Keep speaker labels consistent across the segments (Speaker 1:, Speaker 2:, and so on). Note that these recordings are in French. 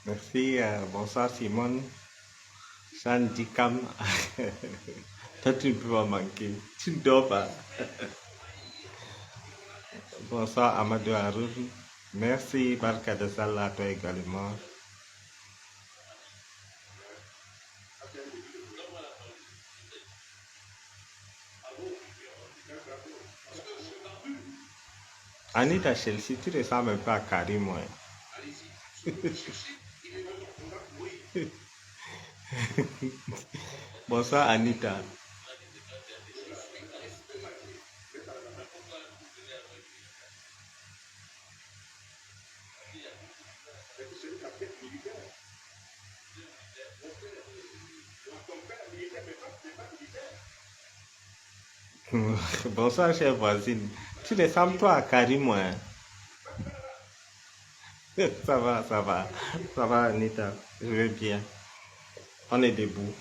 Speaker 1: Merci, bonsoir Simone, Cam. Toi, tu ne peux pas manquer. Tu ne dors pas. Bonsoir Amadou Haroun. Merci, Barka de Salah, à toi également. Anita Chelsea, tu ressembles un peu à Karim, ouais. Bonsoir Anita. Bonsoir, chère voisine. Tu ressembles toi à Karim, ouais. Ça va, ça va. Ça va, Anita. Je vais bien. On est debout.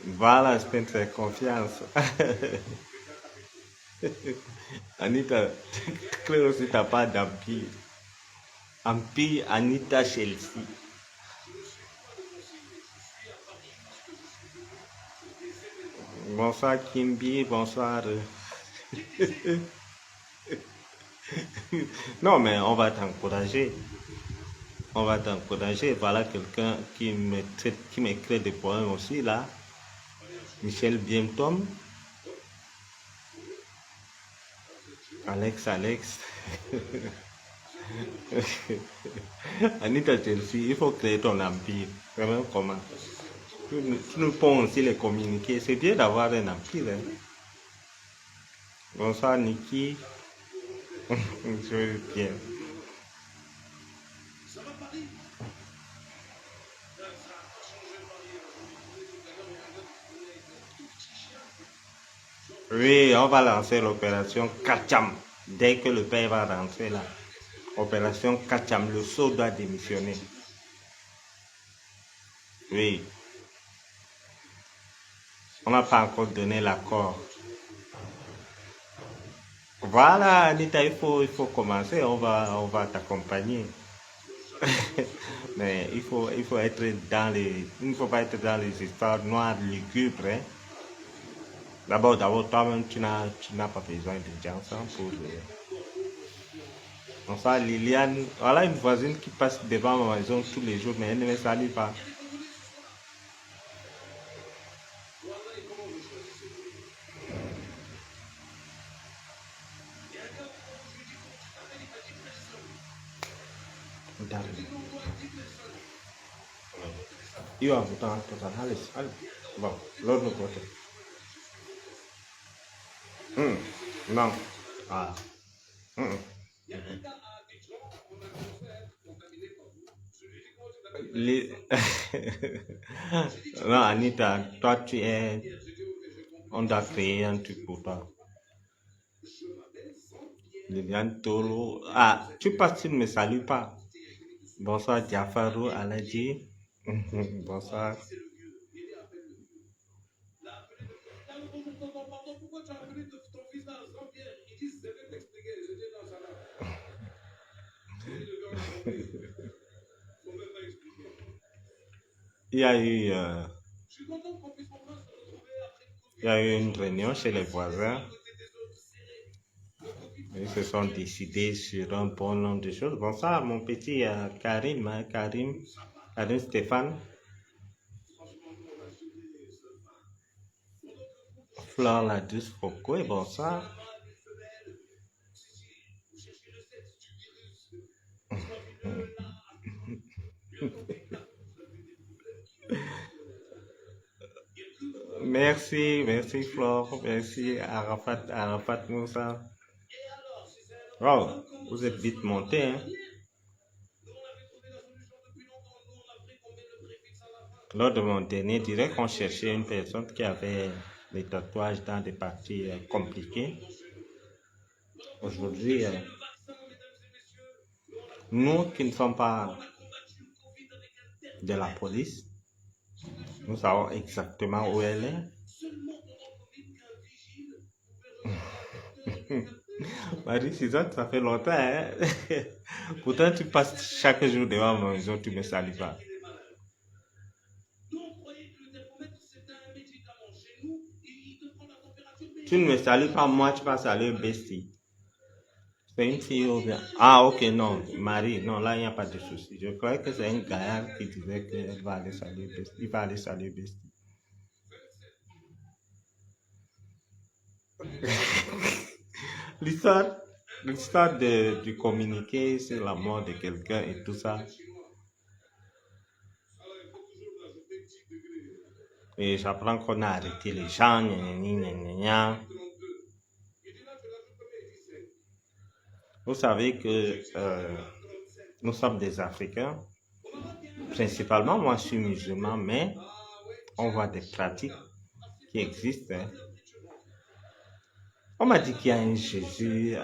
Speaker 1: Voilà, je peux te faire confiance. Anita, Clé aussi, t'as pas d'empire. Empire Anita Chelsea. Bonsoir Kimbi, bonsoir. Non, mais on va t'encourager. On va t'encourager. Voilà quelqu'un qui m'écrit des poèmes aussi, là. Michel Bientom. Alex. Anita Chelsea, il faut créer ton empire. Vraiment comment? Tu nous peux aussi les communiquer. C'est bien d'avoir un empire, hein. Bonsoir Niki. Je vais bien. Oui, on va lancer l'opération Kacham. Dès que le père va rentrer là. Opération Kacham, le sceau doit démissionner. Oui, on n'a pas encore donné l'accord. Voilà, Anita, il faut commencer. On va t'accompagner. Mais il faut être il ne faut pas être dans les histoires noires, lugubres, hein. D'abord, toi-même, tu n'as pas besoin de gens pour. Enfin, Liliane, voilà une voisine qui passe devant ma maison tous les jours, mais elle ne me salue pas. Io ho avuto anche Alice. Bon, l'autre côté. Non. Ah. Hmm. Les- Non, Anita, toi, on doit créer un truc pour toi. Liliane Toro. Ah, tu passes, tu ne me salues pas. Bonsoir, Diafarou Aladji. Bonsoir. Il y a eu, euh, il y a eu une réunion chez les voisins. Ils se sont décidés sur un bon nombre de choses. Bonsoir, mon petit Karim, hein, Karim Stéphane, Flore Ladus Foucault, bonsoir. Merci Flore, merci Arafat Moussa. Oh, vous êtes vite monté, hein. Lors de mon dernier direct, on cherchait une personne qui avait des tatouages dans des parties compliquées. Aujourd'hui, nous qui ne sommes pas de la police, nous savons exactement où elle est. Marie, c'est ça, ça fait longtemps, hein? Pourtant, tu passes chaque jour devant ma maison, tu me salues pas. Tu ne me salues pas, moi, tu vas saluer Bestie. C'est une fille ou bien? Ah, ok, non, Marie, non, là, il n'y a pas de souci. Je croyais que c'est un gaillard qui disait qu'il va aller saluer Bestie. Il va aller saluer Bestie. L'histoire, l'histoire du communiqué sur la mort de quelqu'un et tout ça. Et j'apprends qu'on a arrêté les gens, gna, gna, gna, gna, gna. Vous savez que nous sommes des Africains. Principalement, moi, je suis musulman, mais on voit des pratiques qui existent, hein. On m'a dit qu'il y a un Jésus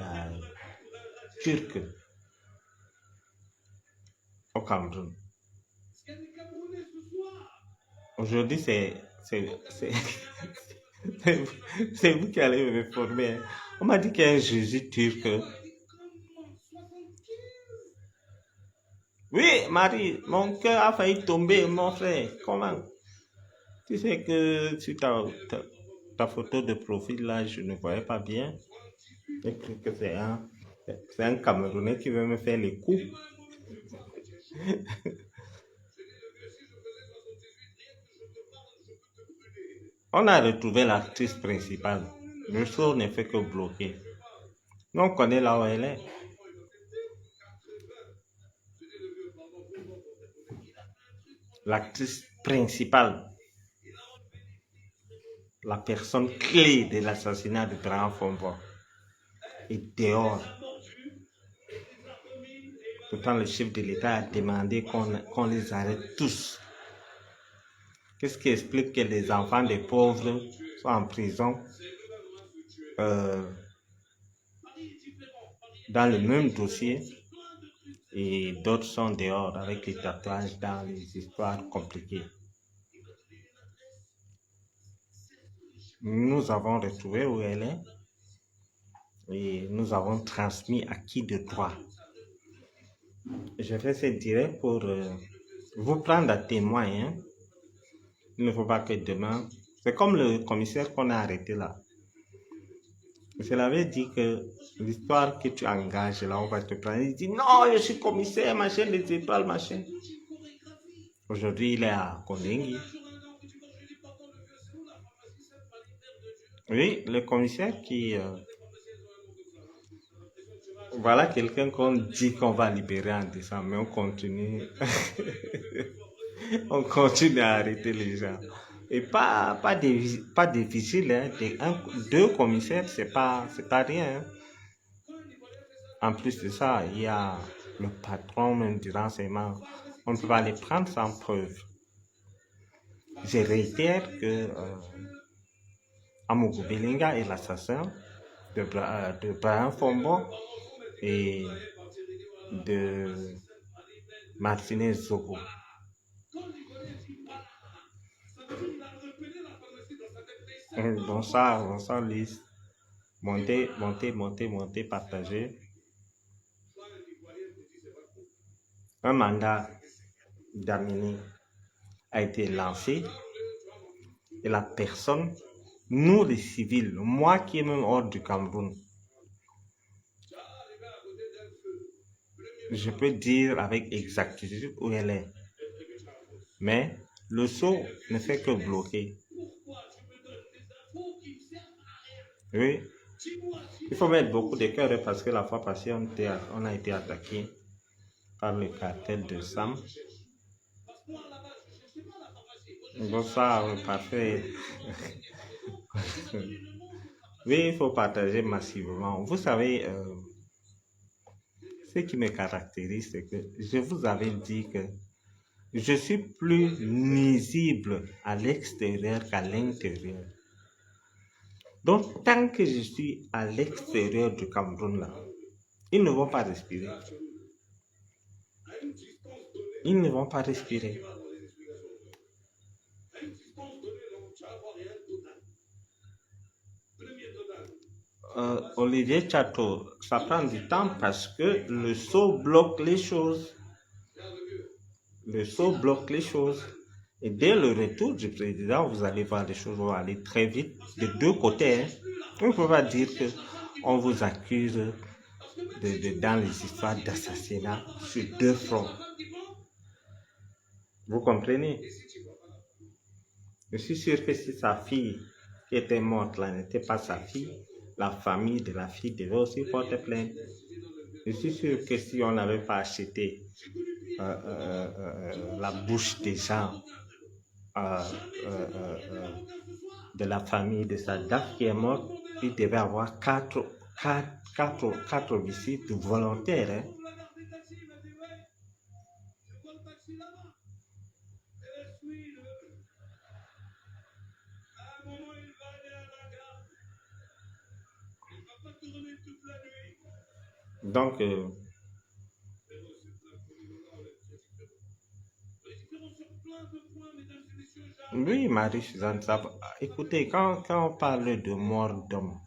Speaker 1: turc au Cameroun. Aujourd'hui, c'est c'est vous qui allez me former, hein. On m'a dit qu'il y a un Jésus turc. Oui, Marie, mon cœur a failli tomber, mon frère. Comment? Tu sais que sur ta photo de profil là, je ne voyais pas bien. J'ai cru que c'est un Camerounais qui veut me faire les coups. On a retrouvé l'actrice principale. Le show ne fait que bloquer. Nous, on connaît là où elle est. L'actrice principale, la personne clé de l'assassinat de Grand Fombo, est dehors. Pourtant, le chef de l'État a demandé qu'on les arrête tous. Qu'est-ce qui explique que les enfants des pauvres sont en prison euh, dans le même dossier et d'autres sont dehors avec les tatouages dans les histoires compliquées? Nous avons retrouvé où elle est et nous avons transmis à qui de droit. Je fais ce direct pour vous prendre à témoin, hein. Il ne faut pas que demain... C'est comme le commissaire qu'on a arrêté là. Je l'avais dit que l'histoire que tu engages là, on va te prendre. Il dit non, je suis commissaire, machin, les étoiles, machin. Aujourd'hui, il est à Kondengui. Oui, le commissaire qui... voilà quelqu'un qu'on dit qu'on va libérer en décembre, mais on continue. On continue à arrêter les gens. Et pas difficile, hein. Deux commissaires, c'est pas rien, hein. En plus de ça, il y a le patron même du renseignement. On ne peut pas les prendre sans preuve. Je réitère que Amougou Belinga est l'assassin de Brian Fombo et de Martinez Zogo. Bonsoir Lise. Montez, partagez. Un mandat d'amener a été lancé et la personne, nous les civils, moi qui est même hors du Cameroun, je peux dire avec exactitude où elle est. Mais le saut ne fait que bloquer. Oui, il faut mettre beaucoup de cœur parce que la fois passée, on a été attaqué par le cartel de Sam. Bonsoir, parfait. Oui, il faut partager massivement. Vous savez, ce qui me caractérise, c'est que je vous avais dit que je suis plus nuisible à l'extérieur qu'à l'intérieur. Donc, tant que je suis à l'extérieur du Cameroun, là, ils ne vont pas respirer. Ils ne vont pas respirer. Olivier Chateau, ça prend du temps parce que le sceau bloque les choses. Le sceau bloque les choses. Et dès le retour du président, vous allez voir les choses vont aller très vite de deux côtés. Hein. On ne peut pas dire qu'on vous accuse dans les histoires d'assassinat sur deux fronts. Vous comprenez? Je suis sûr que si sa fille qui était morte là n'était pas sa fille, la famille de la fille devait aussi porter plainte. Je suis sûr que si on n'avait pas acheté la bouche des gens de la famille de sa dame qui est morte, il devait avoir quatre visites volontaires. Hein. Donc, oui, Marie-Suzanne, écoutez, quand on parle de mort d'homme,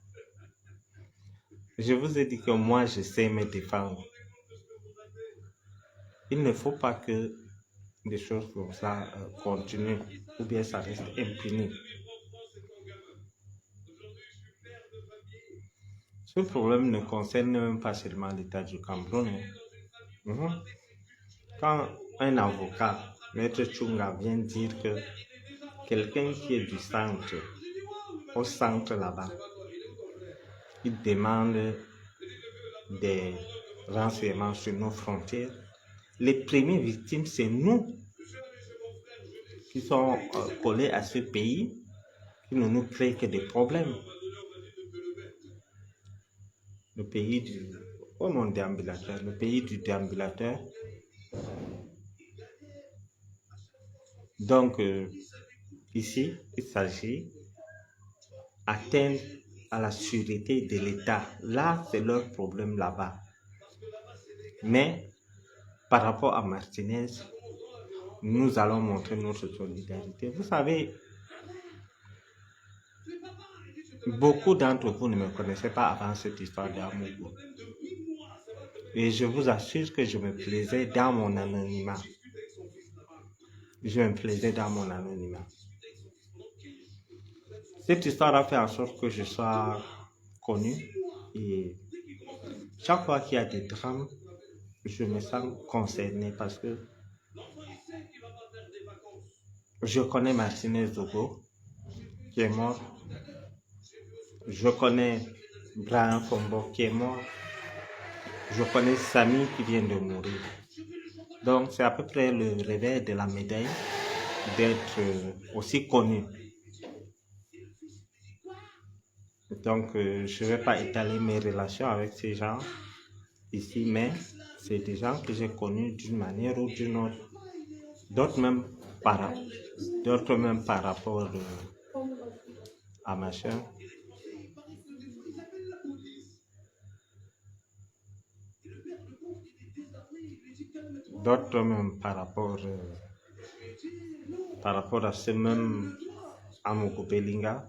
Speaker 1: je vous ai dit que moi, je sais me défendre. Il ne faut pas que des choses comme ça continuent ou bien ça reste impuni. Ce problème ne concerne même pas seulement l'État du Cameroun. Quand un avocat, Maître Tchunga, vient dire que quelqu'un qui est du centre, au centre là-bas, il demande des renseignements sur nos frontières, les premières victimes, c'est nous qui sommes collés à ce pays, qui ne nous crée que des problèmes. Le pays du... Oh mon déambulateur, le pays du déambulateur. Donc, ici, il s'agit d'atteindre à la sûreté de l'État. Là, c'est leur problème là-bas. Mais, par rapport à Martinez, nous allons montrer notre solidarité. Vous savez, beaucoup d'entre vous ne me connaissaient pas avant cette histoire d'Amougou. Et je vous assure que je me plaisais dans mon anonymat. Je me plaisais dans mon anonymat. Cette histoire a fait en sorte que je sois connu. Et chaque fois qu'il y a des drames, je me sens concerné parce que je connais Martinez Zogo, qui est mort. Je connais Brian Fombo, qui est mort. Je connais Samy, qui vient de mourir. Donc, c'est à peu près le revers de la médaille d'être aussi connu. Donc, je ne vais pas étaler mes relations avec ces gens ici, mais c'est des gens que j'ai connus d'une manière ou d'une autre. D'autres même par rapport à ma soeur. D'autres même par rapport à ce même Amougou Belinga.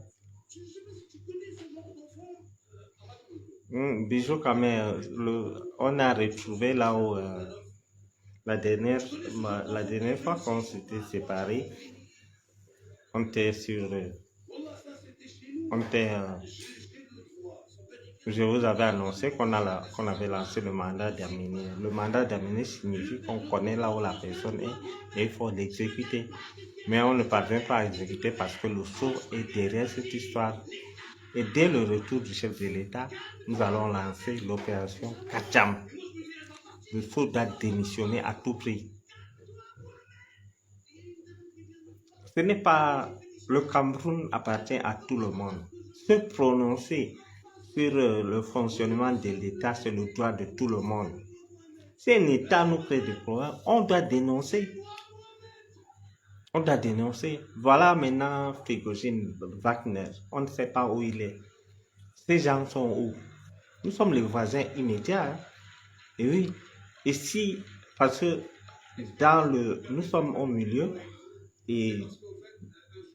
Speaker 1: Bijou Kamé, on a retrouvé là où la dernière fois qu'on s'était séparés, on était sur... je vous avais annoncé qu'on avait lancé le mandat d'amener. Le mandat d'amener signifie qu'on connaît là où la personne est et il faut l'exécuter. Mais on ne parvient pas à exécuter parce que le sceau est derrière cette histoire. Et dès le retour du chef de l'État, nous allons lancer l'opération Kacham. Le sceau doit démissionner à tout prix. Ce n'est pas... Le Cameroun appartient à tout le monde. Se prononcer sur le fonctionnement de l'État, c'est le droit de tout le monde. Si un État nous crée des problèmes, on doit dénoncer. On doit dénoncer. Voilà maintenant Prigojine Wagner. On ne sait pas où il est. Ces gens sont où? Nous sommes les voisins immédiats. Hein? Et oui. Et si, parce que nous sommes au milieu et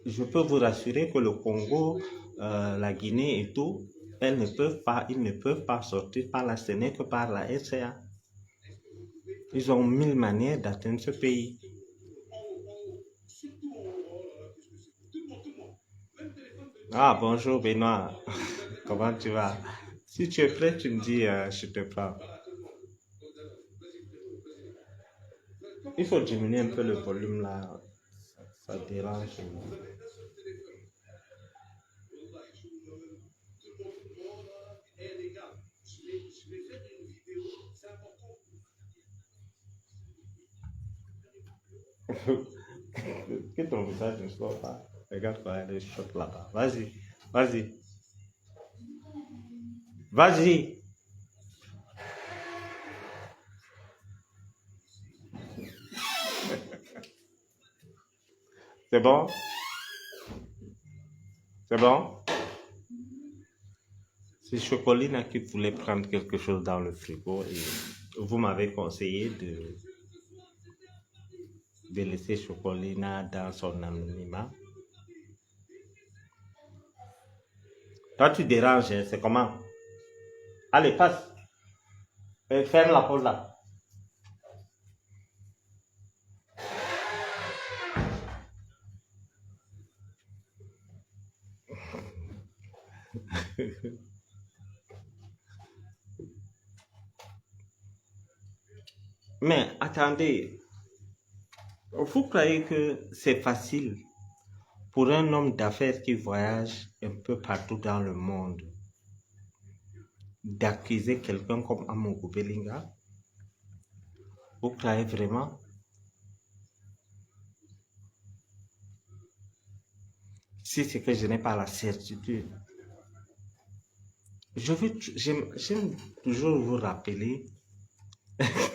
Speaker 1: je peux vous rassurer que le Congo, la Guinée et tout ils ne peuvent pas sortir par la Sénèque que par la RCA. Ils ont 1000 manières d'atteindre ce pays. Ah, bonjour Benoît, comment tu vas? Si tu es prêt, tu me dis, je te prends. Il faut diminuer un peu le volume là, ça dérange. Que ton visage ne soit pas. Regarde quoi, elle est chaude là-bas. Vas-y, vas-y, vas-y. C'est bon? C'est bon? C'est Chocolina qui voulait prendre quelque chose dans le frigo et vous m'avez conseillé de laisser Chocolina dans son anonymat. Toi, tu déranges, hein, c'est comment? Allez, passe. Ferme la porte là. Mais attendez, vous croyez que c'est facile pour un homme d'affaires qui voyage un peu partout dans le monde d'accuser quelqu'un comme Amogo Belinga? Vous croyez vraiment? Si c'est que je n'ai pas la certitude. J'aime toujours vous rappeler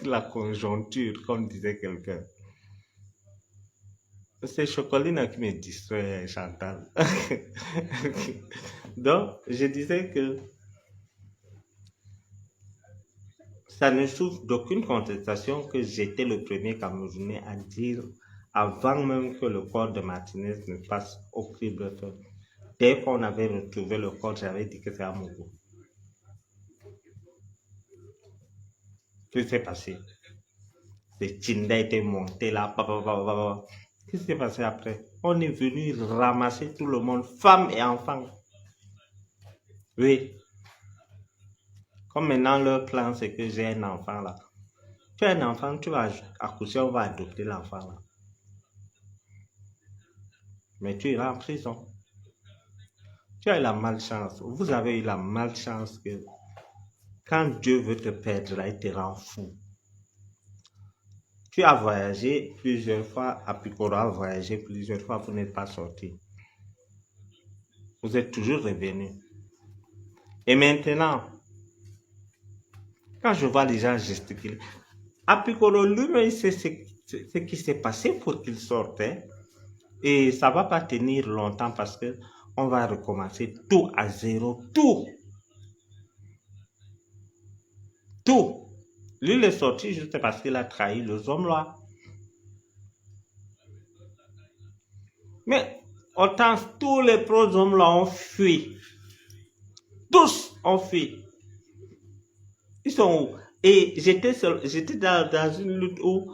Speaker 1: la conjoncture, comme disait quelqu'un. C'est Chocolina qui me distrait, Chantal. Donc, je disais que ça ne souffre d'aucune contestation que j'étais le premier Camerounais à dire avant même que le corps de Martinez ne passe au crible feu. Dès qu'on avait retrouvé le corps, j'avais dit que c'est Amogo. Qu'est-ce qui s'est passé? C'est Tinda était monté là. Qu'est-ce qui s'est passé après? On est venu ramasser tout le monde, femmes et enfants. Oui. Comme maintenant, leur plan, c'est que j'ai un enfant là. Tu as un enfant, tu vas accoucher, on va adopter l'enfant là. Mais tu iras en prison. Tu as eu la malchance. Vous avez eu la malchance que quand Dieu veut te perdre là, il te rend fou. Tu as voyagé plusieurs fois, Apicoro a voyagé plusieurs fois, vous n'êtes pas sorti. Vous êtes toujours revenu. Et maintenant, quand je vois les gens gesticuler, Apicoro lui-même, il sait ce qui s'est passé pour qu'il sorte. Hein. Et ça ne va pas tenir longtemps parce que on va recommencer tout à zéro. Tout. Tout. Lui, il est sorti juste parce qu'il a trahi les hommes là. Mais autant tous les pro-hommes là ont fui. Tous ont fui. Ils sont où? Et j'étais dans une lutte où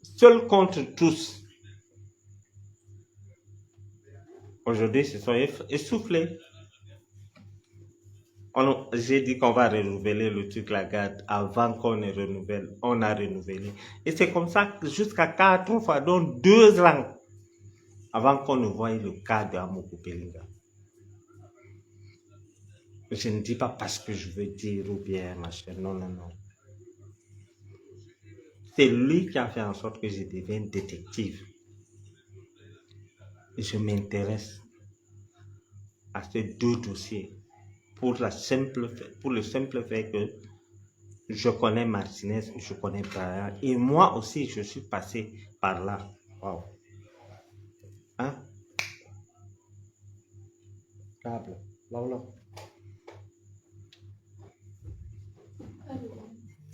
Speaker 1: seul contre tous. Aujourd'hui, ils se sont essoufflés. J'ai dit qu'on va renouveler le truc la garde avant qu'on ne renouvelle. On a renouvelé. Et c'est comme ça jusqu'à 4 fois, donc 2 ans avant qu'on ne voie le cas de Amogo Belinga. Je ne dis pas parce que je veux dire ou bien machin. Non, non, non. C'est lui qui a fait en sorte que je devienne détective. Et je m'intéresse à ces 2 dossiers pour le simple fait que je connais Martinez, je connais Brian. Et moi aussi, je suis passé par là. Wow. Hein? Câble. Là, là.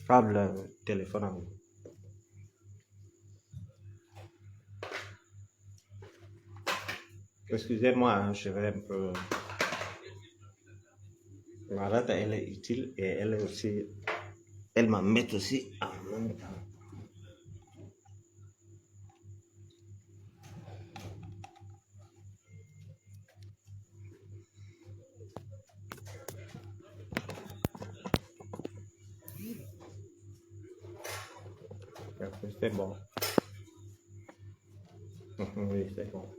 Speaker 1: Câble, téléphone à vous. Excusez-moi, hein, je vais un peu... La rate, elle est utile et elle est aussi, elle m'embête aussi en même temps. C'est bon. Oui, c'est bon.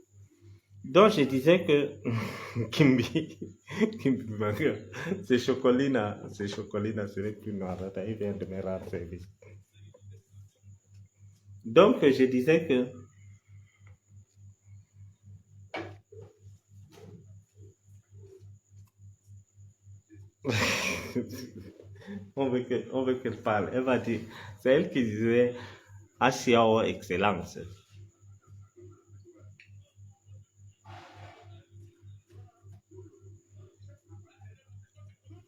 Speaker 1: Donc, je disais que Kimbi, Kimbi Manga, c'est Chocolina, ce n'est plus Noirata, il vient de me rendre service. Donc, je disais que on veut qu'elle parle. Elle va dire, c'est elle qui disait HCAO Excellence.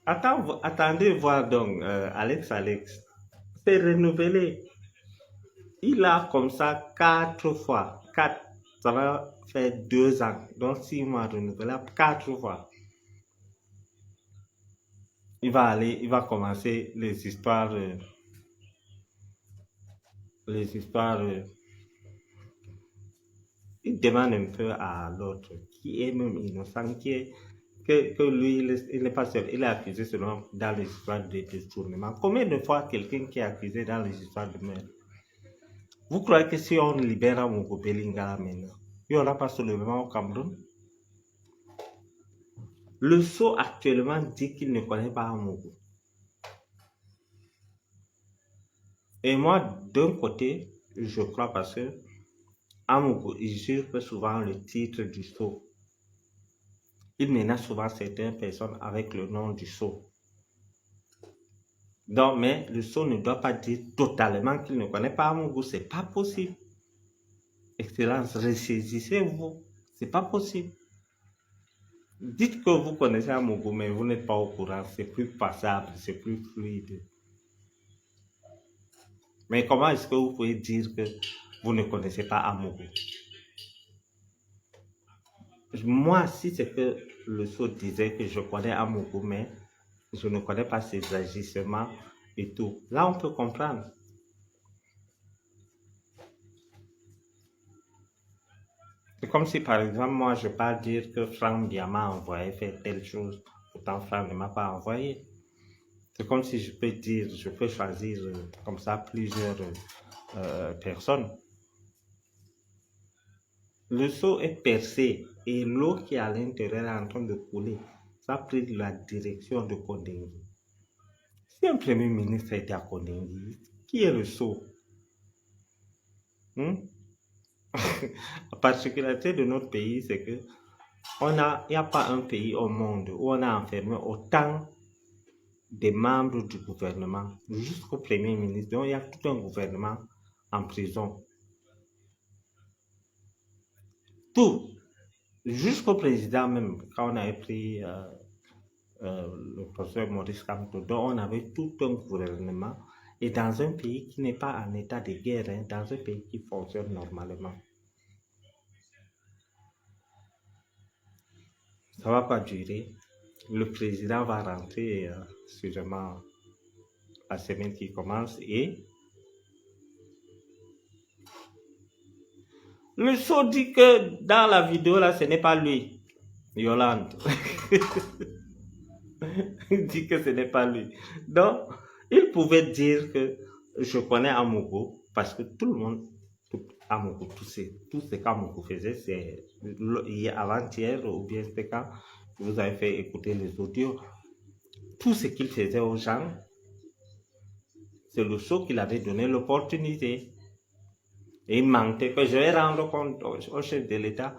Speaker 1: Attendez voir donc, Alex, c'est renouvelé. Il a comme ça 4 fois. Ça va faire 2 ans. Donc 6 mois renouvelé 4 fois. Il va commencer les histoires. Il demande un peu à l'autre, qui est même innocent, que lui, il n'est pas seul. Il est accusé seulement dans les histoires de détournement. Combien de fois quelqu'un qui est accusé dans les histoires de meurtre? Vous croyez que si on libère Amogo Belingara maintenant, il n'y aura pas soulèvement au Cameroun? Le SO actuellement dit qu'il ne connaît pas Amogo. Et moi, d'un côté, je crois parce que Amogo usurpe souvent le titre du SO. Il menace souvent certaines personnes avec le nom du SO. Donc, mais le SO ne doit pas dire totalement qu'il ne connaît pas Amogo. C'est pas possible. Excellence, ressaisissez-vous. C'est pas possible. Dites que vous connaissez Amogo, mais vous n'êtes pas au courant. C'est plus passable, c'est plus fluide. Mais comment est-ce que vous pouvez dire que vous ne connaissez pas Amogo? Moi, si c'est que le SO disait que je connais Amogo, mais je ne connais pas ses agissements et tout, là on peut comprendre. C'est comme si par exemple, moi je pas dire que Franck Diamant m'a envoyé faire telle chose, pourtant Franck ne m'a pas envoyé. C'est comme si je peux dire, je peux choisir comme ça plusieurs personnes. Le seau est percé et l'eau qui est à l'intérieur est en train de couler. Ça a pris la direction de Kondengui. Si un premier ministre était à Kondengui, qui est le seau? La particularité de notre pays, c'est que il n'y a pas un pays au monde où on a enfermé autant de membres du gouvernement jusqu'au premier ministre. Donc, il y a tout un gouvernement en prison. Tout, jusqu'au président même, quand on avait pris le professeur Maurice Kamto, donc on avait tout un gouvernement et dans un pays qui n'est pas en état de guerre, hein, dans un pays qui fonctionne normalement. Ça ne va pas durer. Le président va rentrer sûrement la semaine qui commence et le show dit que dans la vidéo là, ce n'est pas lui, Yolande. Il dit que ce n'est pas lui. Donc, il pouvait dire que je connais Amogo parce que tout le monde, Amogo, tout ce qu'Amogo faisait, c'est avant-hier ou bien c'était quand vous avez fait écouter les audios. Tout ce qu'il faisait aux gens, c'est le show qu'il avait donné l'opportunité. Et il manquait que je vais rendre compte au chef de l'État,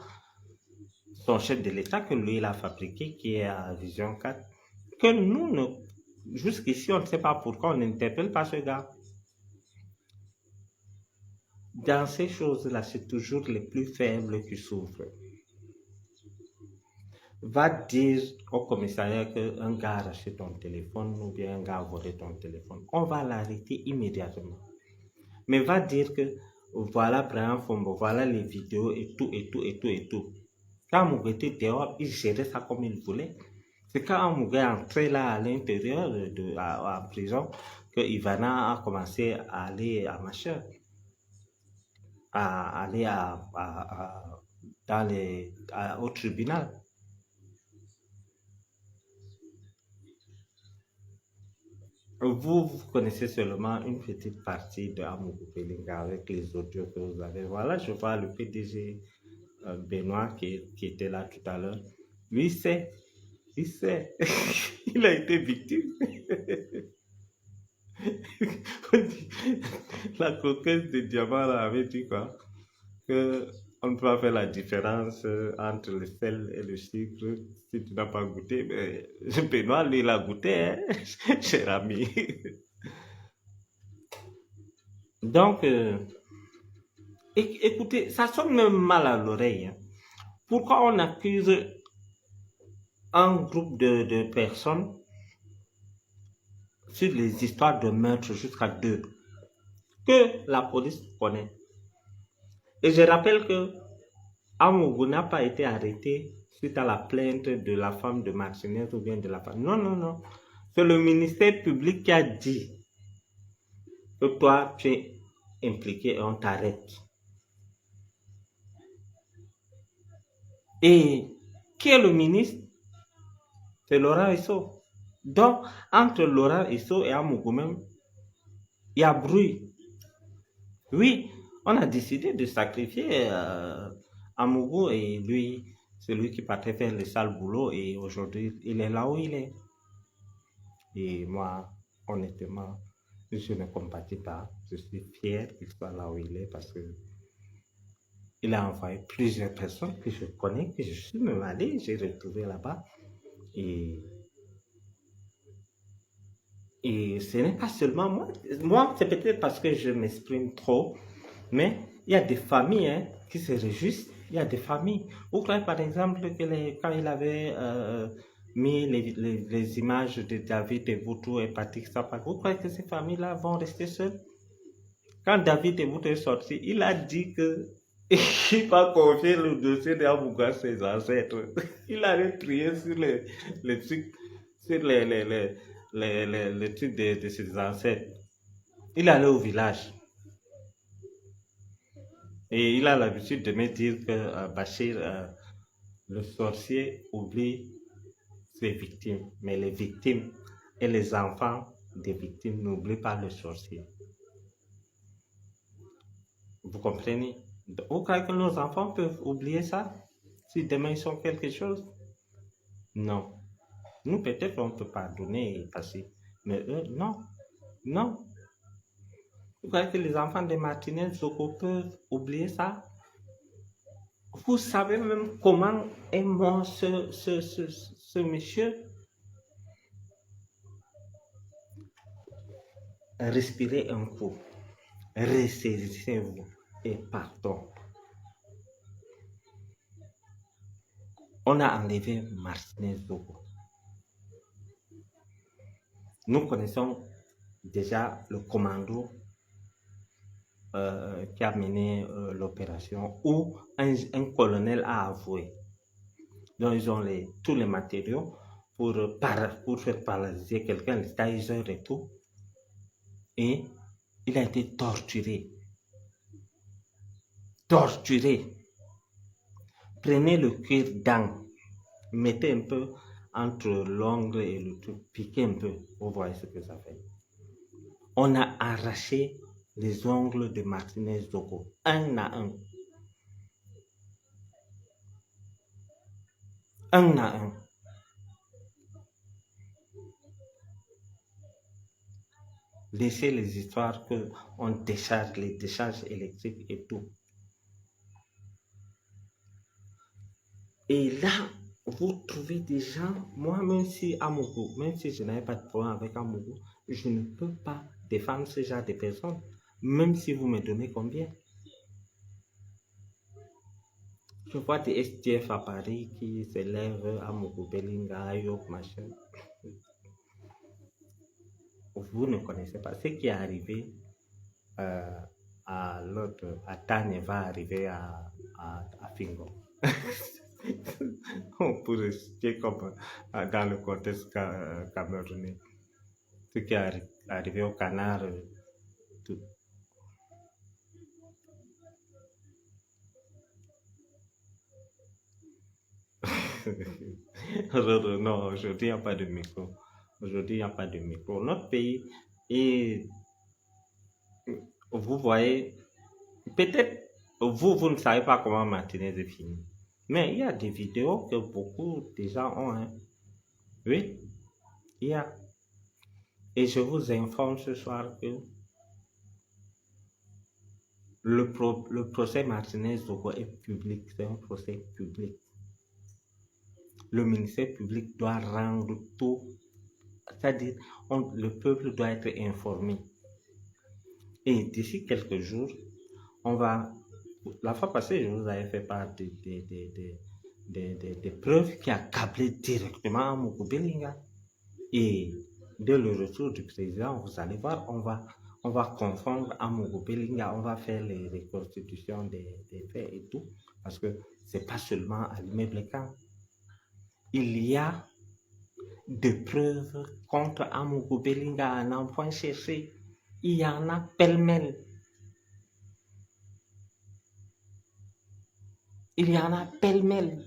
Speaker 1: son chef de l'État que lui il a fabriqué, qui est à Vision 4, que nous, jusqu'ici, on ne sait pas pourquoi on n'interpelle pas ce gars. Dans ces choses-là, c'est toujours les plus faibles qui souffrent. Va dire au commissariat qu'un gars a racheté ton téléphone ou bien un gars a volé ton téléphone. On va l'arrêter immédiatement. Mais va dire que voilà Brian Fombo, voilà les vidéos et tout. Quand Mogo était dehors, il gérait ça comme il voulait. C'est quand Amougou est entré là à l'intérieur en prison que Ivana a commencé à aller à Machin, à aller au tribunal. Vous connaissez seulement une petite partie de Amougou Belinga avec les audios que vous avez. Voilà, je vois le PDG Benoît qui était là tout à l'heure. Lui, il sait. Il a été victime. La coquette de diamant là avait dit quoi? Que on ne peut pas faire la différence entre le sel et le sucre si tu n'as pas goûté. Mais Benoît, lui, il a goûté, hein, cher ami. Donc, écoutez, ça sonne même mal à l'oreille, hein. Pourquoi on accuse un groupe de personnes sur les histoires de meurtre jusqu'à 2 que la police connaît? Et je rappelle que Amougou n'a pas été arrêté suite à la plainte de la femme de Martinez ou bien de la femme. Non, non, non. C'est le ministère public qui a dit que toi, tu es impliqué et on t'arrête. Et qui est le ministre? C'est Laurent Esso. Donc, entre Laurent Esso et Amougou même, il y a bruit. Oui, on a décidé de sacrifier Amougou et lui, c'est lui qui partait faire le sale boulot et aujourd'hui, il est là où il est. Et moi, honnêtement, je ne compatis pas. Je suis fier qu'il soit là où il est parce que il a envoyé plusieurs personnes que je connais, que je suis même allé, j'ai retrouvé là-bas. Et, et ce n'est pas seulement moi. Moi, c'est peut-être parce que je m'exprime trop, mais il y a des familles qui se réjouissent. Il y a des familles. Vous croyez par exemple que quand il avait mis les images de David et Boutou et Patrick Sapak, vous croyez que ces familles-là vont rester seules? Quand David et Boutou est sorti, il a dit que il va confier le dossier d'Amouga à ses ancêtres. Il avait prié sur les trucs, sur les trucs de ses ancêtres. Il allait au village. Et il a l'habitude de me dire que Bachir, le sorcier, oublie ses victimes. Mais les victimes et les enfants des victimes n'oublient pas le sorcier. Vous comprenez? Vous croyez que nos enfants peuvent oublier ça? Si demain ils sont quelque chose? Non. Nous, peut-être, on peut pardonner et passer. Mais eux, non. Non. Vous croyez que les enfants de Martinez Zoko peuvent oublier ça? Vous savez même comment est mort ce monsieur? Respirez un coup. Ressaisissez-vous et partons. On a enlevé Martinez Zoko. Nous connaissons déjà le commando qui a mené l'opération où un colonel a avoué. Donc ils ont tous les matériaux pour faire paralyser quelqu'un, les tasers et tout. Et il a été torturé. Torturé. Prenez le cuir d'âne, mettez un peu entre l'ongle et le truc, piquez un peu, vous voyez ce que ça fait. On a arraché les ongles de Martinez Zoko, un à un. Un à un. Laissez les histoires qu'on décharge, les décharges électriques et tout. Et là, vous trouvez des gens, moi même si Amougou, même si je n'avais pas de problème avec Amougou, je ne peux pas défendre ce genre de personnes, même si vous me donnez combien. Je vois des STF à Paris qui s'élèvent à Amougou, Belinga, Ayok, machin. Vous ne connaissez pas ce qui est arrivé à l'autre, à Tane va arriver à Fingo. On pourrait citer comme dans le contexte camerounais. Ce qui est arrivé au canard, tout. Non, aujourd'hui, il n'y a pas de micro. Aujourd'hui, il n'y a pas de micro. Notre pays, et vous voyez, peut-être vous ne savez pas comment Martinez est fini. Mais il y a des vidéos que beaucoup de gens ont. Hein. Oui, il y a. Et je vous informe ce soir que le procès Martinez-Zogo est public. C'est un procès public. Le ministère public doit rendre tout. C'est-à-dire, le peuple doit être informé. Et d'ici quelques jours, on va. La fois passée, je vous avais fait part des preuves qui accablaient directement Amogo Belinga. Et dès le retour du président, vous allez voir, on va confondre Amogo Belinga, on va faire les reconstitutions des faits et tout. Parce que c'est pas seulement allumer les camps. Il y a des preuves contre Amogo Belinga à n'en point chercher. Il y en a pêle-mêle. Il y en a pêle-mêle.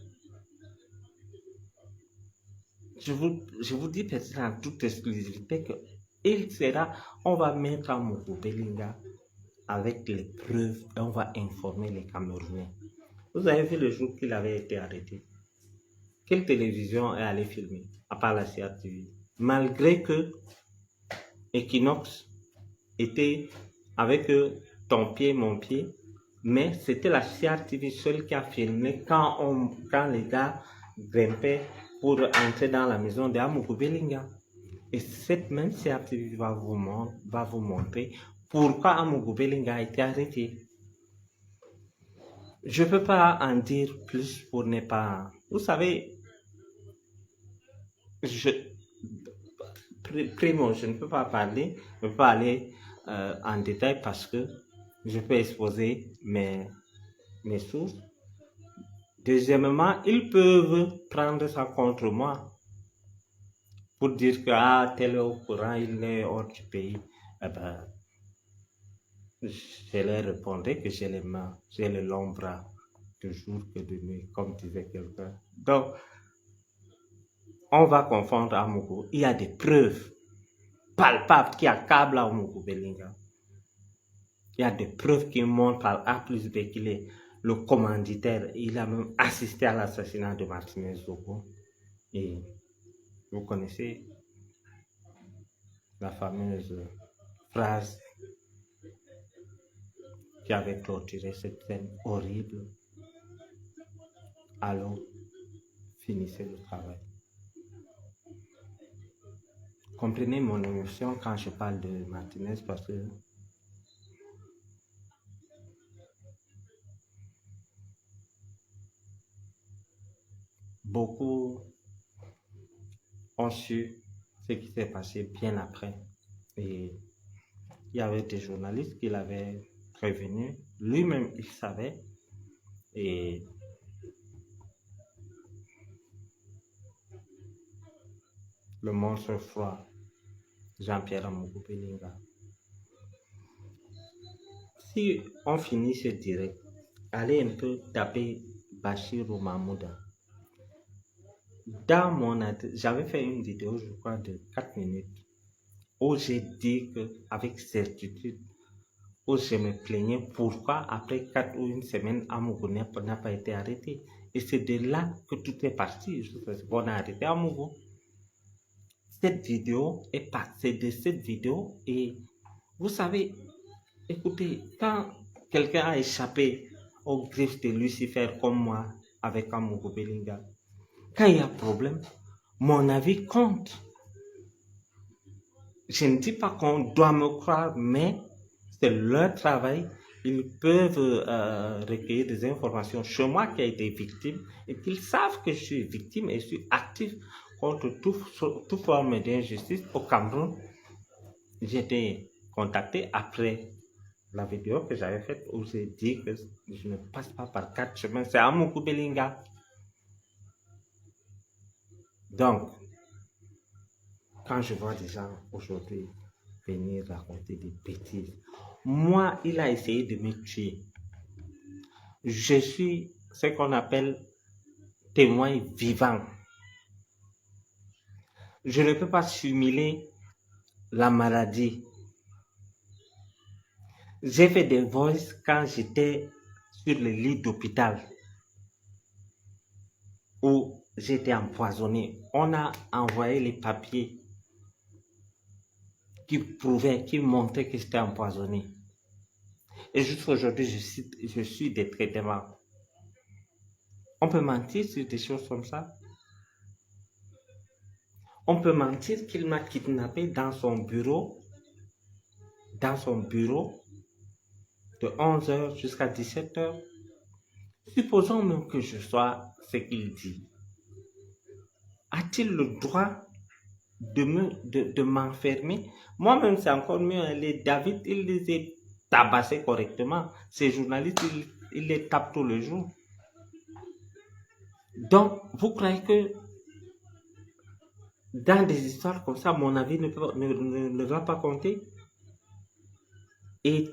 Speaker 1: Je vous dis en toute exclusivité que on va mettre Amogo Belinga avec les preuves et on va informer les Camerounais. Vous avez vu le jour qu'il avait été arrêté. Quelle télévision est allée filmer, à part la CRTV? Malgré que Equinox était avec ton pied, mon pied, mais c'était la CRTV seule qui a filmé quand les gars grimpaient pour entrer dans la maison de Amogo Belinga. Et cette même CRTV va vous montrer pourquoi Amogo Belinga a été arrêté. Je ne peux pas en dire plus pour ne pas... Vous savez, primo, je ne peux pas parler, je ne peux pas aller en détail parce que je peux exposer mes sources. Deuxièmement, ils peuvent prendre ça contre moi pour dire que tel est au courant, il est hors du pays. Eh ben, je leur répondrai que j'ai les mains, j'ai le long bras, de jour que de nuit, comme disait quelqu'un. Donc, on va confondre Amogo. Il y a des preuves palpables qui accablent Amogo Belinga. Il y a des preuves qui montrent par A plus B qu'il est le commanditaire. Il a même assisté à l'assassinat de Martinez Zogo. Et vous connaissez la fameuse phrase qui avait clôturé cette scène horrible. Allons, finissez le travail. Comprenez mon émotion quand je parle de Martinez parce que beaucoup ont su ce qui s'est passé bien après. Et il y avait des journalistes qui l'avaient prévenu. Lui-même, il savait. Et le monstre froid, Jean-Pierre Amogo Belinga. Si on finit ce direct, allez un peu taper Bachir ou Mahmouda. Dans mon j'avais fait une vidéo, je crois, de 4 minutes, où j'ai dit qu'avec certitude, où je me plaignais pourquoi après 4 ou une semaine, Amogo n'a pas été arrêté. Et c'est de là que tout est parti. On a arrêté Amogo. Cette vidéo est partie de cette vidéo et vous savez, écoutez, quand quelqu'un a échappé aux griffes de Lucifer comme moi avec Amogo Belinga, quand il y a problème, mon avis compte. Je ne dis pas qu'on doit me croire, mais c'est leur travail. Ils peuvent recueillir des informations chez moi qui a été victime et qu'ils savent que je suis victime et je suis actif contre toute forme d'injustice au Cameroun. J'ai été contacté après la vidéo que j'avais faite où j'ai dit que je ne passe pas par 4 chemins. C'est Amogo Belinga. Donc, quand je vois des gens aujourd'hui venir raconter des bêtises, moi, il a essayé de me tuer. Je suis ce qu'on appelle témoin vivant. Je ne peux pas simuler la maladie. J'ai fait des voices quand j'étais sur le lit d'hôpital où j'étais empoisonné. On a envoyé les papiers qui prouvaient, qui montraient que j'étais empoisonné. Et jusqu'à aujourd'hui, je suis des traitements. On peut mentir sur des choses comme ça. On peut mentir qu'il m'a kidnappé dans son bureau de 11h jusqu'à 17h. Supposons même que je sois ce qu'il dit. A-t-il le droit de m'enfermer? Moi-même, c'est encore mieux. Les David, il les a tabassés correctement. Ces journalistes, il les tapent tous les jours. Donc, vous croyez que dans des histoires comme ça, mon avis ne va pas compter? Et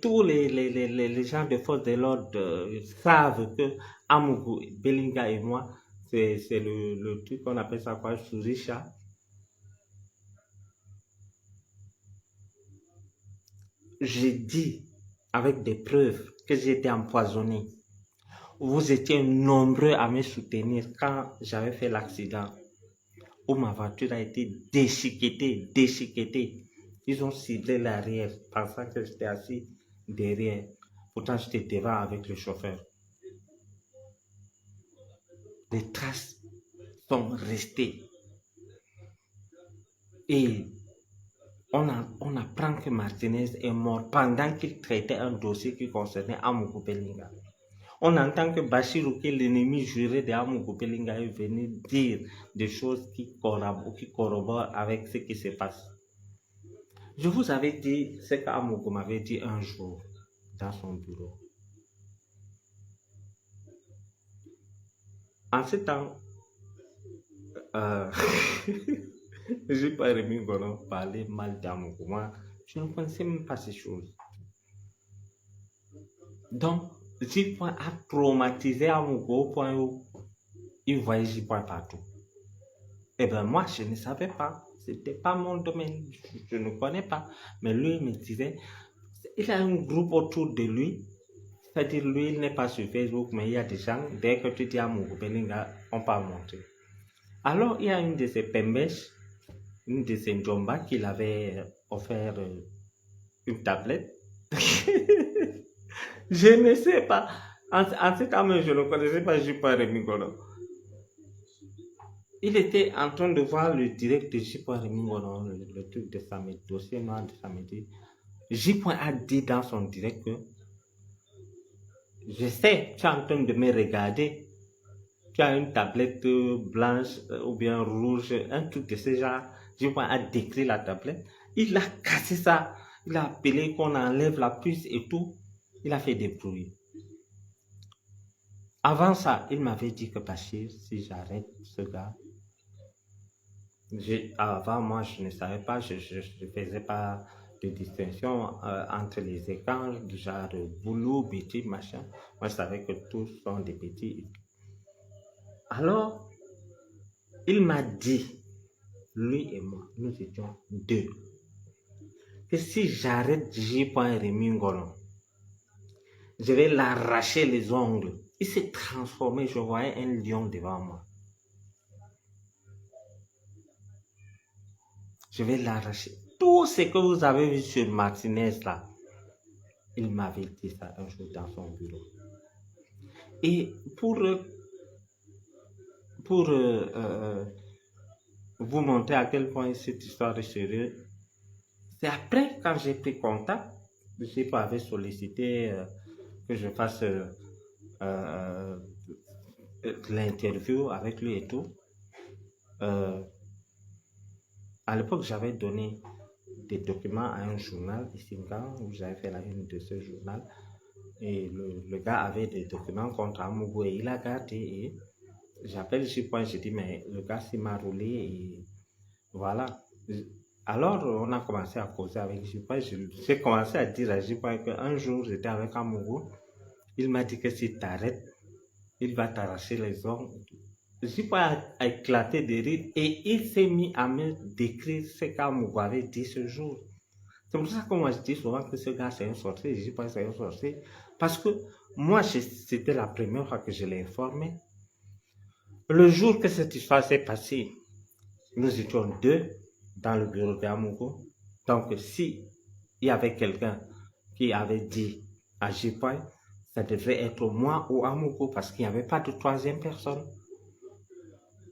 Speaker 1: tous les gens de force de l'ordre savent que Amougou, Belinga et moi, c'est le truc qu'on appelle ça quoi, Souricha. J'ai dit avec des preuves que j'étais empoisonné. Vous étiez nombreux à me soutenir quand j'avais fait l'accident où ma voiture a été déchiquetée. Ils ont ciblé l'arrière, pensant que j'étais assis derrière. Pourtant, j'étais devant avec le chauffeur. Les traces sont restées. Et on apprend que Martinez est mort pendant qu'il traitait un dossier qui concernait Amougou Belinga. On entend que Bachirou, qui est l'ennemi juré de Amougou Belinga, est venu dire des choses qui corroborent avec ce qui se passe. Je vous avais dit ce qu'Amougou m'avait dit un jour dans son bureau. En ce temps, je n'ai pas Rémi Goron parler mal d'Amougou. Moi, je ne connaissais même pas ces choses. Donc, J-Point a traumatisé Amougou au point où il voyait J-Point partout. Eh bien, moi, je ne savais pas. Ce n'était pas mon domaine. Je ne connais pas. Mais lui, il me disait, il a un groupe autour de lui. C'est-à-dire, lui, il n'est pas sur Facebook, mais il y a des gens, dès que tu dis à Amougou Belinga, on peut montrer. Alors, il y a une de ces pembèches, une de ces Njomba, qui l'avait offert une tablette. Je ne sais pas. En ce cas même, je ne connaissais pas J-Point Rémi Goron. Il était en train de voir le direct de J-Point Rémi Goron, le truc de samedi, dossier noir de samedi. J-Point a dit dans son direct que je sais, tu es en train de me regarder. Tu as une tablette blanche ou bien rouge, un truc de ce genre. J-Point a décrit la tablette. Il a cassé ça. Il a appelé qu'on enlève la puce et tout. Il a fait des bruits. Avant ça, il m'avait dit que Bachir, si j'arrête ce gars, avant moi, je ne savais pas, je ne faisais pas de distinction entre les échanges, du genre boulot, petit, machin. Moi, je savais que tous sont des petits. Alors, il m'a dit, lui et moi, nous étions deux, que si j'arrête J-Point Rémi Ngolon, je vais l'arracher les ongles. Il s'est transformé, je voyais un lion devant moi. Je vais l'arracher. Tout ce que vous avez vu sur Martinez là, il m'avait dit ça un jour dans son bureau. Et pour vous montrer à quel point cette histoire est sérieuse, c'est après, quand j'ai pris contact, je avait sollicité que je fasse l'interview avec lui et tout. À l'époque, j'avais donné des documents à un journal ici, où j'avais fait la une de ce journal. Et le gars avait des documents contre Amougou et il a gardé. Et J'appelle J-Point, je dis, mais le gars s'il m'a roulé et voilà. Alors, on a commencé à causer avec J-Point. J'ai commencé à dire à J-Point qu'un jour, j'étais avec Amourou. Il m'a dit que si tu arrêtes, il va t'arracher les ongles. J-Point a éclaté de rire et il s'est mis à me décrire ce qu'Amourou avait dit ce jour. C'est pour ça que moi je dis souvent que ce gars c'est un sorcier. Je dis pas que c'est un sorcier. Parce que moi, c'était la première fois que je l'ai informé. Le jour que cette histoire s'est passée, nous étions deux dans le bureau d'Amogo. Donc, si il y avait quelqu'un qui avait dit à J-Point, ça devrait être moi ou Amogo parce qu'il n'y avait pas de troisième personne.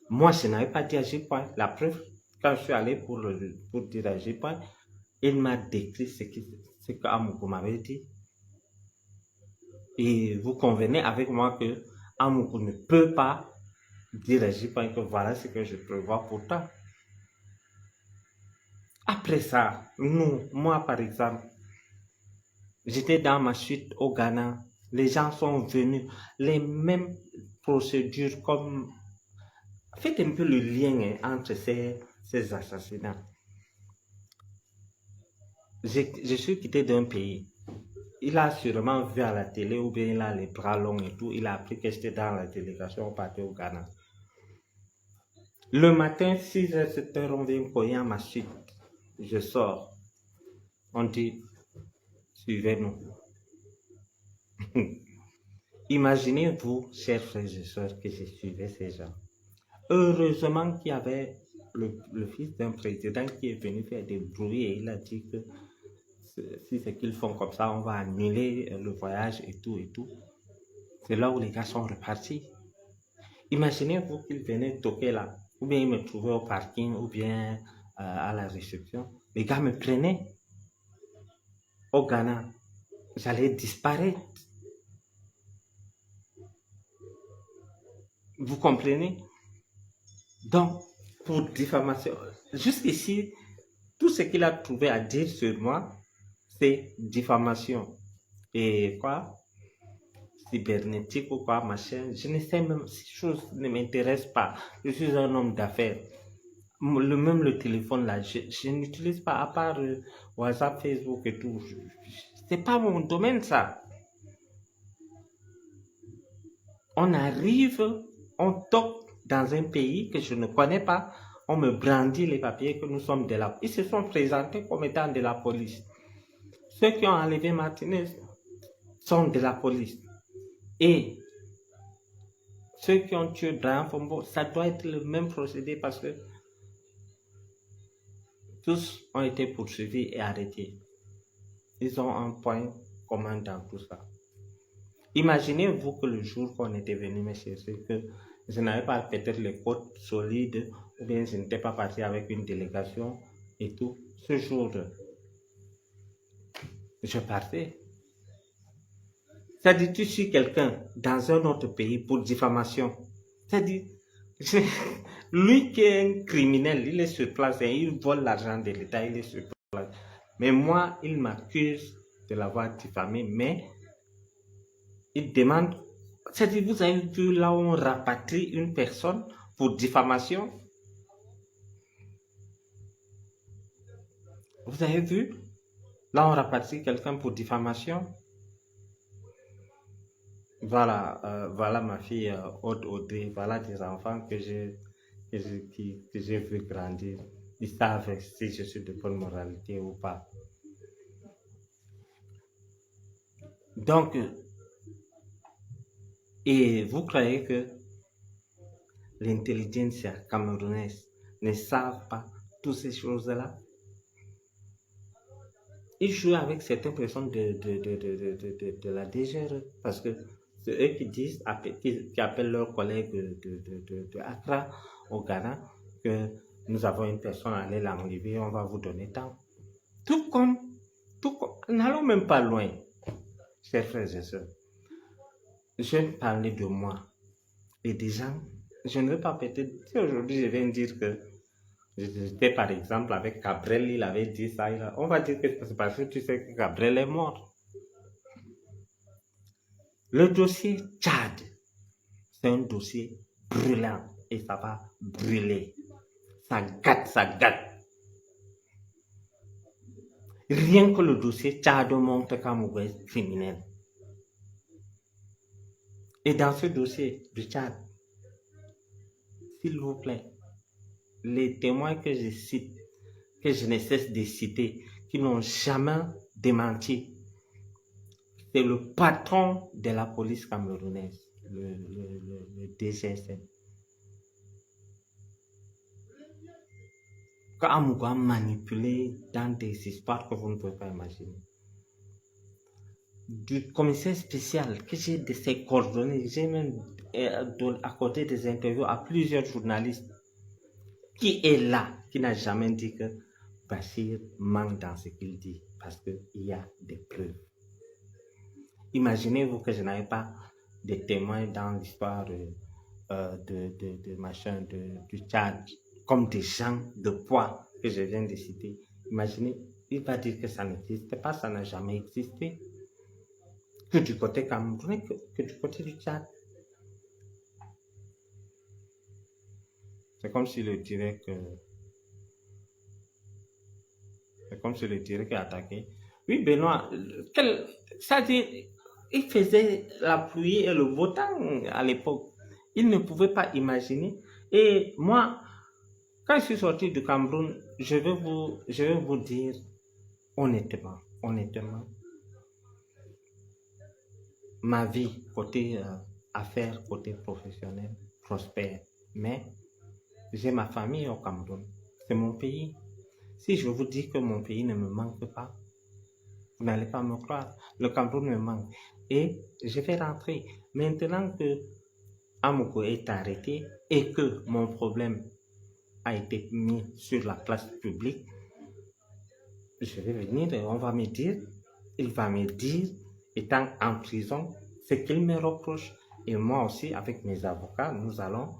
Speaker 1: Moi, je n'avais pas dit à J-Point. La preuve, quand je suis allé pour dire à J-Point, il m'a décrit ce que Amogo m'avait dit. Et vous convenez avec moi que Amogo ne peut pas dire à J-Point que voilà ce que je prévois pour toi. Après ça, moi par exemple, j'étais dans ma suite au Ghana. Les gens sont venus, les mêmes procédures comme... Faites un peu le lien entre ces assassinats. Je suis quitté d'un pays. Il a sûrement vu à la télé ou bien il a les bras longs et tout. Il a appris que j'étais dans la délégation, on partait au Ghana. Le matin, 6h, 7h, on vient cogner à ma suite. Je sors. On dit, suivez-nous. Imaginez-vous, chers frères et sœurs, que je suivais ces gens. Heureusement qu'il y avait le fils d'un président qui est venu faire des bruits et il a dit que si c'est qu'ils font comme ça, on va annuler le voyage et tout et tout. C'est là où les gars sont repartis. Imaginez-vous qu'ils venaient toquer là, ou bien ils me trouvaient au parking, ou bien à la réception. Les gars me prenaient au Ghana. J'allais disparaître. Vous comprenez? Donc, pour diffamation, jusqu'ici, tout ce qu'il a trouvé à dire sur moi, c'est diffamation. Et quoi? Cybernétique ou quoi, machin. Je ne sais même, ces choses ne m'intéressent pas. Je suis un homme d'affaires. Même le téléphone là, je n'utilise pas à part WhatsApp, Facebook et tout. C'est pas mon domaine ça. On arrive, on toque dans un pays que je ne connais pas, on me brandit les papiers que nous sommes de la... Ils se sont présentés comme étant de la police. Ceux qui ont enlevé Martinez sont de la police. Et ceux qui ont tué Brian Fombo, ça doit être le même procédé parce que tous ont été poursuivis et arrêtés. Ils ont un point commun dans tout ça. Imaginez-vous que le jour qu'on était venu me chercher, que je n'avais pas peut-être les côtes solides, ou bien je n'étais pas parti avec une délégation et tout. Ce jour, je partais. C'est-à-dire, tu suis quelqu'un dans un autre pays pour diffamation. C'est-à-dire, lui qui est un criminel, il est sur place et il vole l'argent de l'État, il est sur place. Mais moi, il m'accuse de l'avoir diffamé, mais il demande, c'est-à-dire, vous avez vu là où on rapatrie une personne pour diffamation? Vous avez vu? Là, on rapatrie quelqu'un pour diffamation. Voilà, voilà ma fille Aude Audrey, voilà des enfants que j'ai vu grandir. Ils savent si je suis de bonne moralité ou pas. Donc, et vous croyez que l'intelligentsia camerounaise ne savent pas toutes ces choses-là? Ils jouent avec certaines personnes de la DGRE parce que c'est eux qui disent, qui appellent leurs collègues de Accra au Ghana que nous avons une personne à aller l'enlever, on va vous donner tant. Tout comme, n'allons même pas loin, chers frères et sœurs. Je vais parler de moi et des gens. Je ne veux pas peut-être, si aujourd'hui je viens dire que j'étais par exemple avec Gabriel, il avait dit ça, on va dire que c'est parce que tu sais que Gabriel est mort. Le dossier Tchad, c'est un dossier brûlant et ça va brûler. Ça gâte, ça gâte. Rien que le dossier Tchado montre qu'Amougou est criminel. Et dans ce dossier du Tchad, s'il vous plaît, les témoins que je cite, que je ne cesse de citer, qui n'ont jamais démenti, c'est le patron de la police camerounaise, le DGSN. Quand Amougou a manipulé dans des histoires que vous ne pouvez pas imaginer. Du commissaire spécial, que j'ai de ses coordonnées, j'ai même accordé des interviews à plusieurs journalistes. Qui est là, qui n'a jamais dit que Bachir manque dans ce qu'il dit, parce qu'il y a des preuves. Imaginez-vous que je n'avais pas de témoins dans l'histoire du Tchad, comme des gens de poids que je viens de citer. Imaginez, il va dire que ça n'existe pas, ça n'a jamais existé. Que du côté camerounais, que du côté du Tchad. C'est comme si le direct est attaqué. Oui, Benoît, c'est-à-dire, il faisait la pluie et le beau temps à l'époque. Il ne pouvait pas imaginer. Et moi, quand je suis sorti du Cameroun, je vais vous dire honnêtement, ma vie côté affaires, côté professionnel, prospère. Mais j'ai ma famille au Cameroun. C'est mon pays. Si je vous dis que mon pays ne me manque pas, vous n'allez pas me croire. Le Cameroun me manque. Et je vais rentrer. Maintenant que Amougou est arrêté et que mon problème a été mis sur la place publique, je vais venir et il va me dire, étant en prison, ce qu'il me reproche. Et moi aussi, avec mes avocats, nous allons,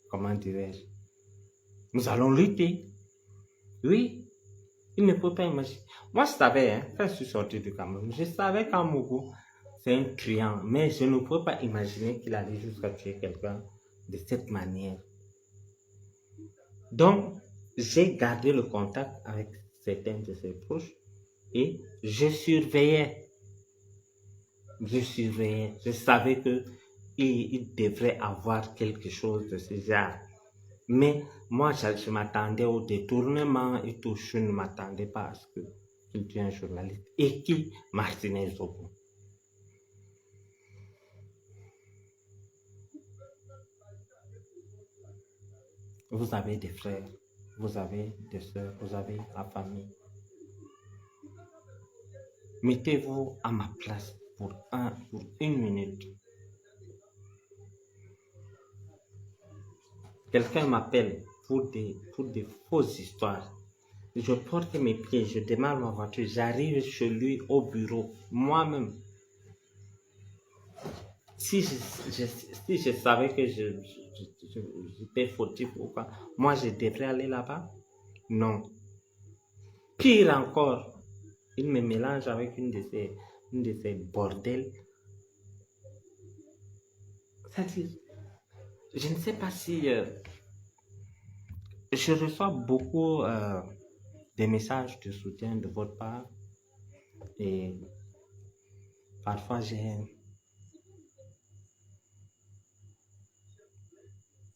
Speaker 1: comment dirais-je, nous allons lutter. Oui, il ne peut pas imaginer. Moi, je savais, quand je suis sorti du Cameroun, je savais qu'Amougou, c'est un truand, mais je ne pouvais pas imaginer qu'il allait jusqu'à tuer quelqu'un de cette manière. Donc, j'ai gardé le contact avec certains de ses proches et je surveillais. Je savais qu'il devrait avoir quelque chose de ce genre. Mais moi, je m'attendais au détournement et tout. Je ne m'attendais pas à ce qu'il tue un journaliste et qu'il Martinez Zogo. Vous avez des frères, vous avez des soeurs, vous avez la famille. Mettez-vous à ma place pour une minute. Quelqu'un m'appelle pour des fausses histoires. Je porte mes pieds, je démarre ma voiture, j'arrive chez lui au bureau, moi-même. Si je savais que j'étais fautif ou pas, moi je devrais aller là-bas? Non. Pire encore, il me mélange avec une de ces bordels. C'est-à-dire, je ne sais pas si je reçois beaucoup des messages de soutien de votre part et parfois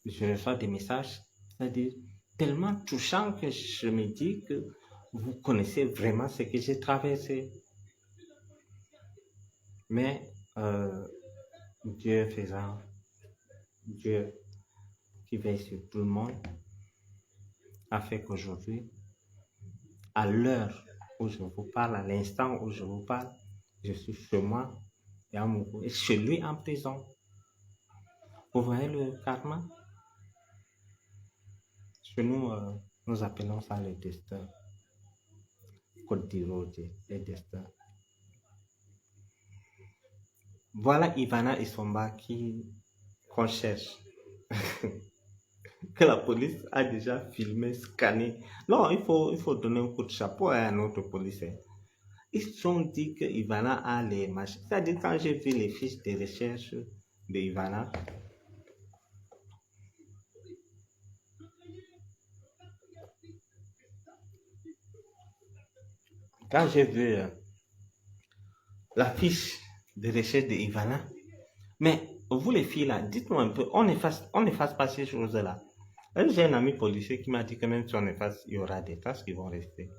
Speaker 1: je reçois des messages, c'est-à-dire tellement touchants que je me dis que vous connaissez vraiment ce que j'ai traversé. Mais Dieu faisant, Dieu qui veille sur tout le monde, a fait qu'aujourd'hui, à l'heure où je vous parle, à l'instant où je vous parle, je suis chez moi et Amougou et chez lui en prison. Vous voyez le karma? Chez nous, nous appelons ça le destin. Côte d'Ivoire, le destin. Voilà Ivana Isomba qu'on cherche. Que la police a déjà filmé, scanné. Non, il faut donner un coup de chapeau à notre policier. Ils ont dit que Ivana a les machines. C'est-à-dire, quand j'ai vu les fiches de recherche de Ivana. Quand j'ai vu la fiche de recherche de Ivana, mais vous les filles là, dites-moi un peu, on n'efface pas ces choses-là. J'ai un ami policier qui m'a dit que même si on efface, il y aura des traces qui vont rester.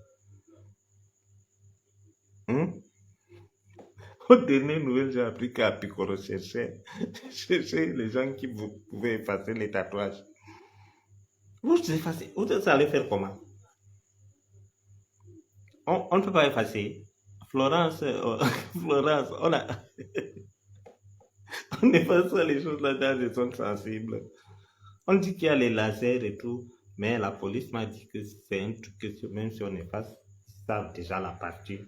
Speaker 1: Hmm? Aux dernières nouvelles, j'ai appris qu'à Picoro cherchait les gens qui pouvaient effacer les tatouages. Vous effacez, vous allez faire comment? On ne peut pas effacer. Florence, Florence, on efface les choses là dans des zones sensibles. On dit qu'il y a les lasers et tout, mais la police m'a dit que c'est un truc que même si on efface, ils savent déjà la partie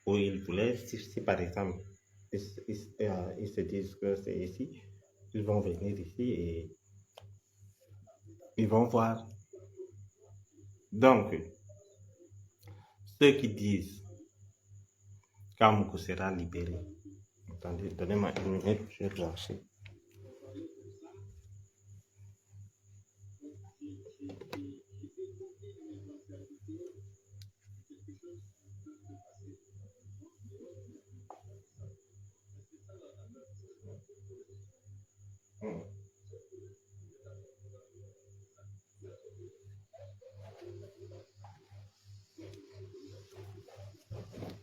Speaker 1: où ils voulaient. Si par exemple, ils se disent que c'est ici, ils vont venir ici et ils vont voir. Donc, ceux qui disent qu'Amoukou sera libéré, attendez, donnez-moi une minute, je vais lâcher.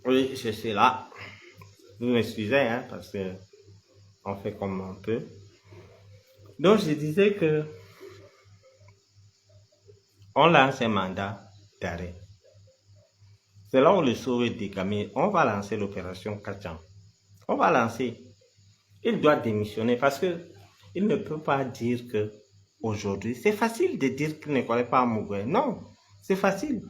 Speaker 1: Oui, je suis là. Vous m'excusez, hein, parce que on fait comme on peut. Donc, je disais que on lance un mandat d'arrêt. C'est là où le sauve décamé. On va lancer l'opération Kachan. On va lancer. Il doit démissionner parce que il ne peut pas dire que aujourd'hui, c'est facile de dire qu'il ne connaît pas Mougoué. Non, c'est facile.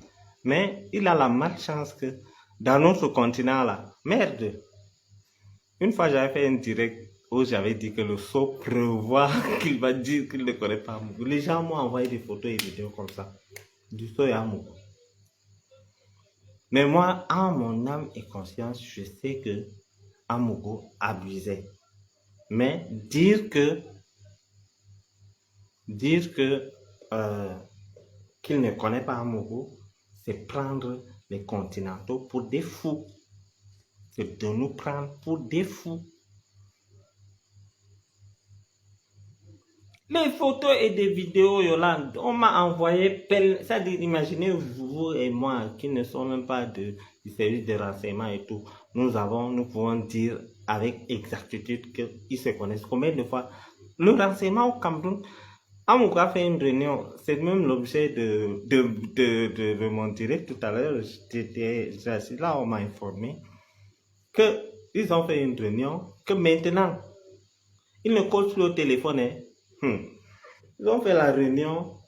Speaker 1: Mais il a la malchance que dans notre continent là, merde. Une fois, j'avais fait un direct où j'avais dit que le sceau prévoit qu'il va dire qu'il ne connaît pas Mougou. Les gens m'ont envoyé des photos et des vidéos comme ça. Du sceau et à Mougou. Mais moi, en mon âme et conscience, je sais que Amougou abusait. Mais dire que qu'il ne connaît pas Amougou, c'est prendre les continentaux pour des fous. C'est de nous prendre pour des fous. Les photos et des vidéos, Yolande, on m'a envoyé, c'est-à-dire, imaginez vous et moi, qui ne sommes même pas du service de renseignement et tout, nous pouvons dire avec exactitude qu'ils se connaissent. Combien de fois le renseignement au Cameroun, Amouk a fait une réunion, c'est même l'objet de mon direct tout à l'heure, j'étais assis là, on m'a informé qu'ils ont fait une réunion, que maintenant, ils ne causent plus au téléphone, hein. Ils ont fait la réunion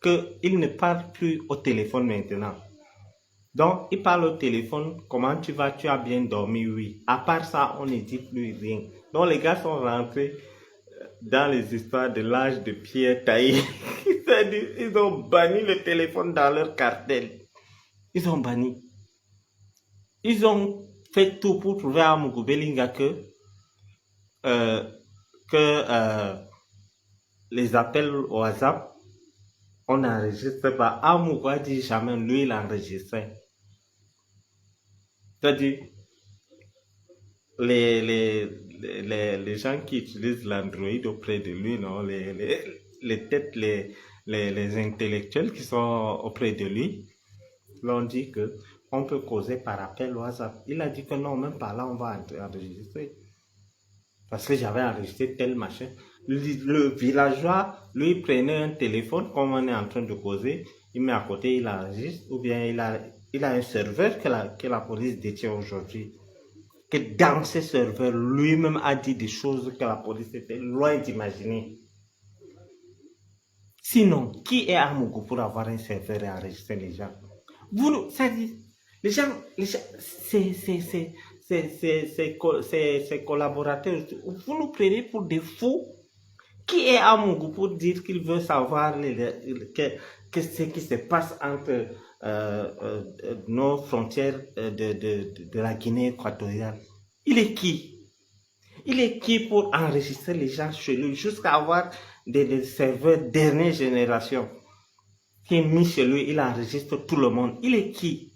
Speaker 1: qu'ils ne parlent plus au téléphone maintenant. Donc, ils parlent au téléphone, comment tu vas, tu as bien dormi, oui. À part ça, on ne dit plus rien. Donc, les gars sont rentrés dans les histoires de l'âge de pierre taillé. Ils ont banni le téléphone dans leur cartel. Ils ont banni. Ils ont fait tout pour trouver à Mougou Belinga que les appels au WhatsApp, on n'enregistre pas. Amougou a dit jamais, lui, il enregistrait. C'est-à-dire, les gens qui utilisent l'Android auprès de lui, non, les têtes, les intellectuels qui sont auprès de lui, l'ont dit que on peut causer par appel WhatsApp. Il a dit que non, même par là, on va enregistrer. Parce que j'avais enregistré tel machin. Le villageois, lui, prenait un téléphone, comme on est en train de causer, il met à côté, il enregistre, ou bien il a un serveur que la police détient aujourd'hui. Que dans ce serveur, lui-même a dit des choses que la police était loin d'imaginer. Sinon, qui est à Mougou pour avoir un serveur et enregistrer les gens? Ça dit, les gens, ces collaborateurs, vous nous prenez pour des fous. Qui est à Mougou pour dire qu'il veut savoir ce qui se passe entre nos frontières de la Guinée équatoriale? Il est qui? Il est qui pour enregistrer les gens chez lui jusqu'à avoir des serveurs dernière génération qui est mis chez lui, il enregistre tout le monde. Il est qui?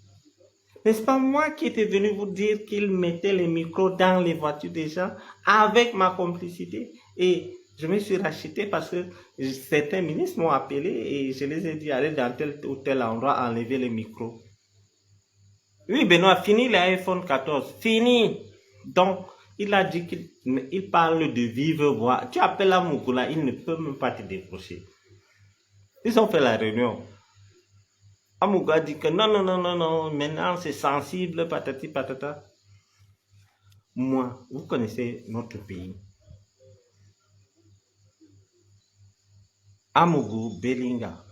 Speaker 1: N'est-ce pas moi qui étais venu vous dire qu'il mettait les micros dans les voitures des gens avec ma complicité? Et je me suis racheté parce que certains ministres m'ont appelé et je les ai dit allez dans tel ou tel endroit enlever les micros. Oui, Benoît, fini l'iPhone 14. Fini. Donc, il a dit qu'il parle de vive voix. Tu appelles à Moukoula, il ne peut même pas te décrocher. Ils ont fait la réunion. Amougou a dit que non, non, non, non, non, maintenant c'est sensible, patati patata. Moi, vous connaissez notre pays. Amougou, Belinga,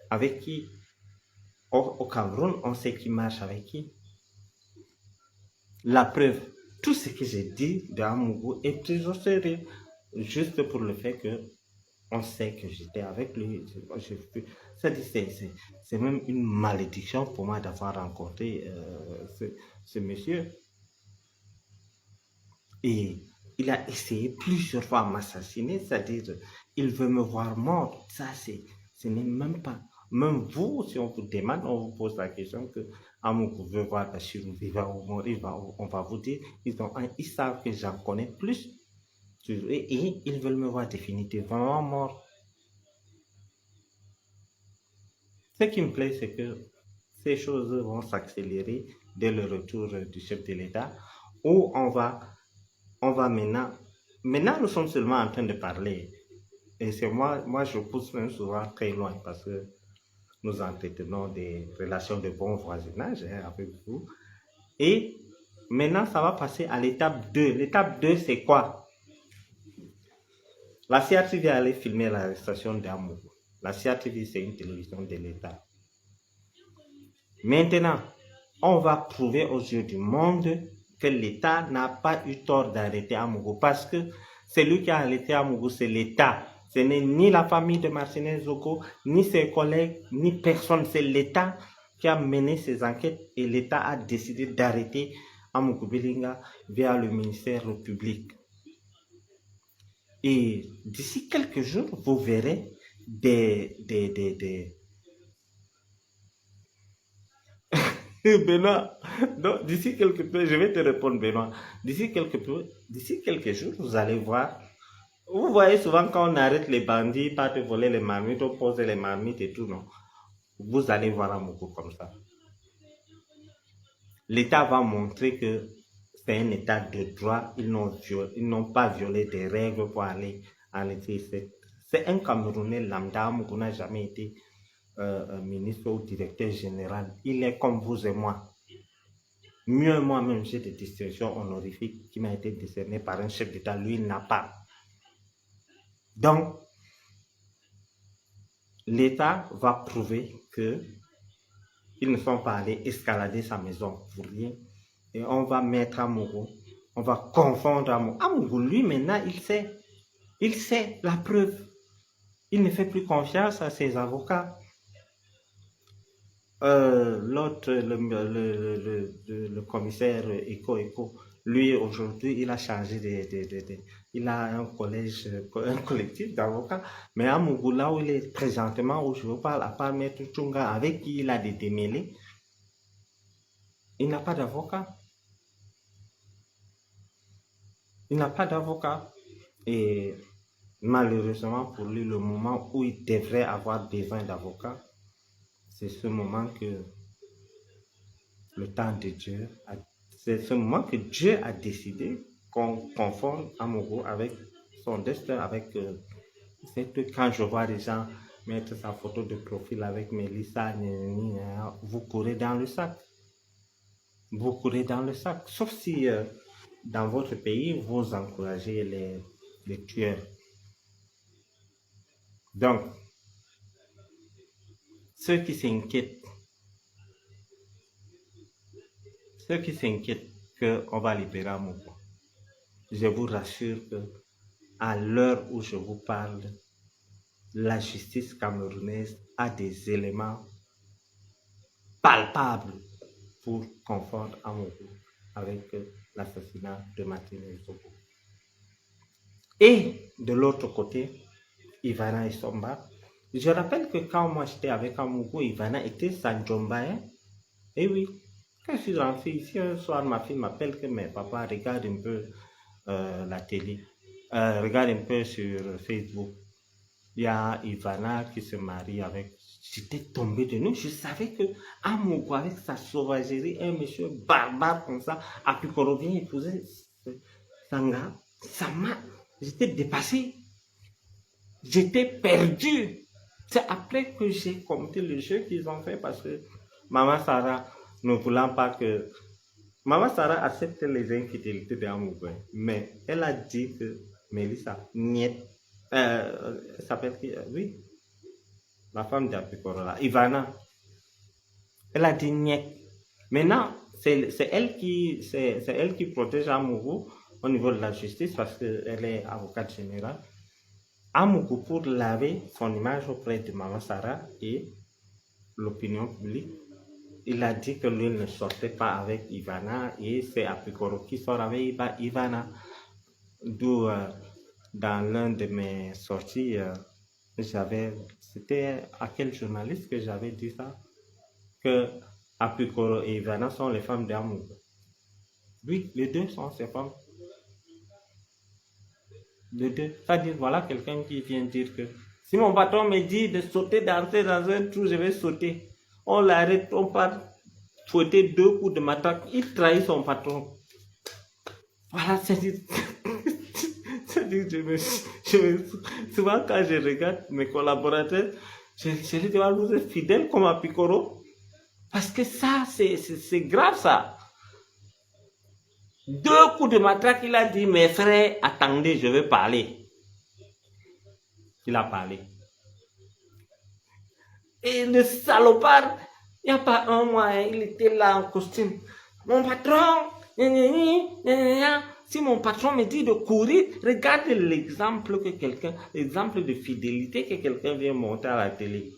Speaker 1: avec qui au Cameroun, on sait qui marche avec qui. La preuve, tout ce que j'ai dit de Amougou est pris au sérieux, juste pour le fait que on sait que j'étais avec lui. C'est même une malédiction pour moi d'avoir rencontré ce monsieur. Et il a essayé plusieurs fois de m'assassiner, c'est-à-dire, il veut me voir mort. Ça, ce n'est même pas. Même vous, si on vous demande, on vous pose la question que Amouk veut voir Bachirou vivant ou mort, on va vous dire, ils savent que j'en connais plus. Et ils veulent me voir définitivement mort. Ce qui me plaît, c'est que ces choses vont s'accélérer dès le retour du chef de l'État, où on va maintenant, nous sommes seulement en train de parler. Et c'est moi je pousse même souvent très loin parce que nous entretenons des relations de bon voisinage avec vous. Et maintenant, ça va passer à l'étape 2. L'étape 2, c'est quoi? La CRTV allait filmer l'arrestation d'Amour. La CRTV, c'est une télévision de l'État. Maintenant, on va prouver aux yeux du monde que l'État n'a pas eu tort d'arrêter Amougou parce que celui qui a arrêté Amougou, c'est l'État. Ce n'est ni la famille de Martinez Zoko, ni ses collègues, ni personne. C'est l'État qui a mené ces enquêtes et l'État a décidé d'arrêter Amougou Belinga via le ministère public. Et d'ici quelques jours, vous verrez Benoît, donc d'ici quelques peu, je vais te répondre, Benoît. D'ici quelques jours, vous allez voir. Vous voyez souvent quand on arrête les bandits, pas de voler les marmites, on pose les marmites et tout, non. Vous allez voir un beaucoup comme ça. L'État va montrer que c'est un État de droit. Ils n'ont pas violé des règles pour aller en été. C'est un Camerounais lambda qui n'a jamais été ministre ou directeur général. Il est comme vous et moi. Mieux moi-même, j'ai des distinctions honorifiques qui m'ont été décernées par un chef d'État. Lui, il n'a pas. Donc, l'État va prouver que ils ne sont pas allés escalader sa maison pour rien. Et on va mettre Amougou, on va confondre Amougou. Amougou, lui, maintenant, il sait la preuve. Il ne fait plus confiance à ses avocats. L'autre, le commissaire Eco, lui, aujourd'hui, il a changé il a un collège, un collectif d'avocats. Mais à Mougou, là où il est présentement, où je vous parle, à part Maître Tchunga, avec qui il a des démêlés, il n'a pas d'avocat. Il n'a pas d'avocat. Et malheureusement pour lui, le moment où il devrait avoir besoin d'avocat, c'est ce moment que le temps de Dieu, c'est ce moment que Dieu a décidé qu'on confonde Amougou avec son destin, avec quand je vois les gens mettre sa photo de profil avec Mélissa, vous courez dans le sac. Vous courez dans le sac. Sauf si dans votre pays, vous encouragez les tueurs. Donc, ceux qui s'inquiètent qu'on va libérer Amougou, je vous rassure que à l'heure où je vous parle, la justice camerounaise a des éléments palpables pour confondre Amougou avec l'assassinat de Martine Soko. Et de l'autre côté, Ivana et Somba. Je rappelle que quand moi j'étais avec Amougou, Ivana était Sanjomba. Hein? Et oui, quand je suis rentré ici, un soir, ma fille m'appelle que mais papa, regarde un peu la télé. Regarde un peu sur Facebook. Il y a Ivana qui se marie avec. J'étais tombé de nous. Je savais que Amougou, avec sa sauvagerie, un monsieur barbare comme ça, a pu qu'on revienne épouser Sanga. Ça m'a. J'étais dépassé. J'étais perdu. C'est après que j'ai compté le jeu qu'ils ont fait parce que Maman Sarah, ne voulant pas que. Maman Sarah accepte les infidélités d'Amougou, mais elle a dit que Mélissa, niet. Elle s'appelle qui? Oui, la femme d'Apikorola, Ivana. Elle a dit niet. Maintenant, c'est elle qui protège Amougou au niveau de la justice parce qu'elle est avocate générale. Amougou, pour laver son image auprès de Maman Sarah et l'opinion publique, il a dit que lui ne sortait pas avec Ivana et c'est Apikoro qui sort avec Ivana. D'où dans l'un de mes sorties, c'était à quel journaliste que j'avais dit ça? Que Apikoro et Ivana sont les femmes d'Amougou. Oui, les deux sont ses femmes. Les deux. C'est-à-dire, voilà quelqu'un qui vient dire que si mon patron me dit de sauter, d'entrer dans un trou, je vais sauter. On l'arrête, on part fouetter 2 coups de matraque, il trahit son patron. Voilà, c'est-à-dire, souvent quand je regarde mes collaborateurs, je les dis, vous êtes fidèles comme Apikoro. Parce que ça, c'est grave ça. 2 coups de matraque, il a dit, mes frères, attendez, je vais parler. Il a parlé. Et le salopard, il n'y a pas un mois, il était là en costume. Mon patron, si mon patron me dit de courir, regarde l'exemple de fidélité que quelqu'un vient montrer à la télé.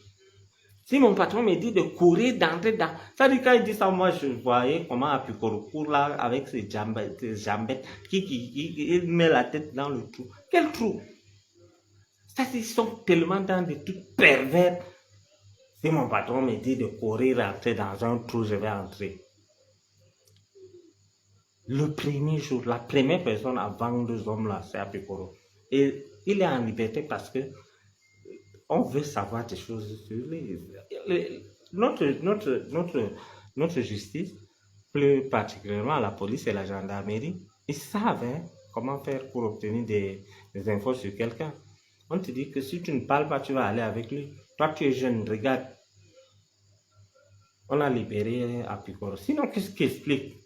Speaker 1: Si mon patron me dit de courir, d'entrer dans... Ça dit quand il dit ça, moi je voyais comment Apikoro court là avec ses jambettes qui met la tête dans le trou. Quel trou? Ça, ils sont tellement dans des trucs pervers. Si mon patron me dit de courir, rentrer dans un trou, je vais entrer. Le premier jour, la première personne à vendre deux hommes là, c'est Apikoro. Et il est en liberté parce que on veut savoir des choses sur notre justice, plus particulièrement la police et la gendarmerie, ils savent comment faire pour obtenir des infos sur quelqu'un. On te dit que si tu ne parles pas, tu vas aller avec lui. Toi, tu es jeune, regarde. On a libéré Apikoro. Sinon, qu'est-ce qui explique?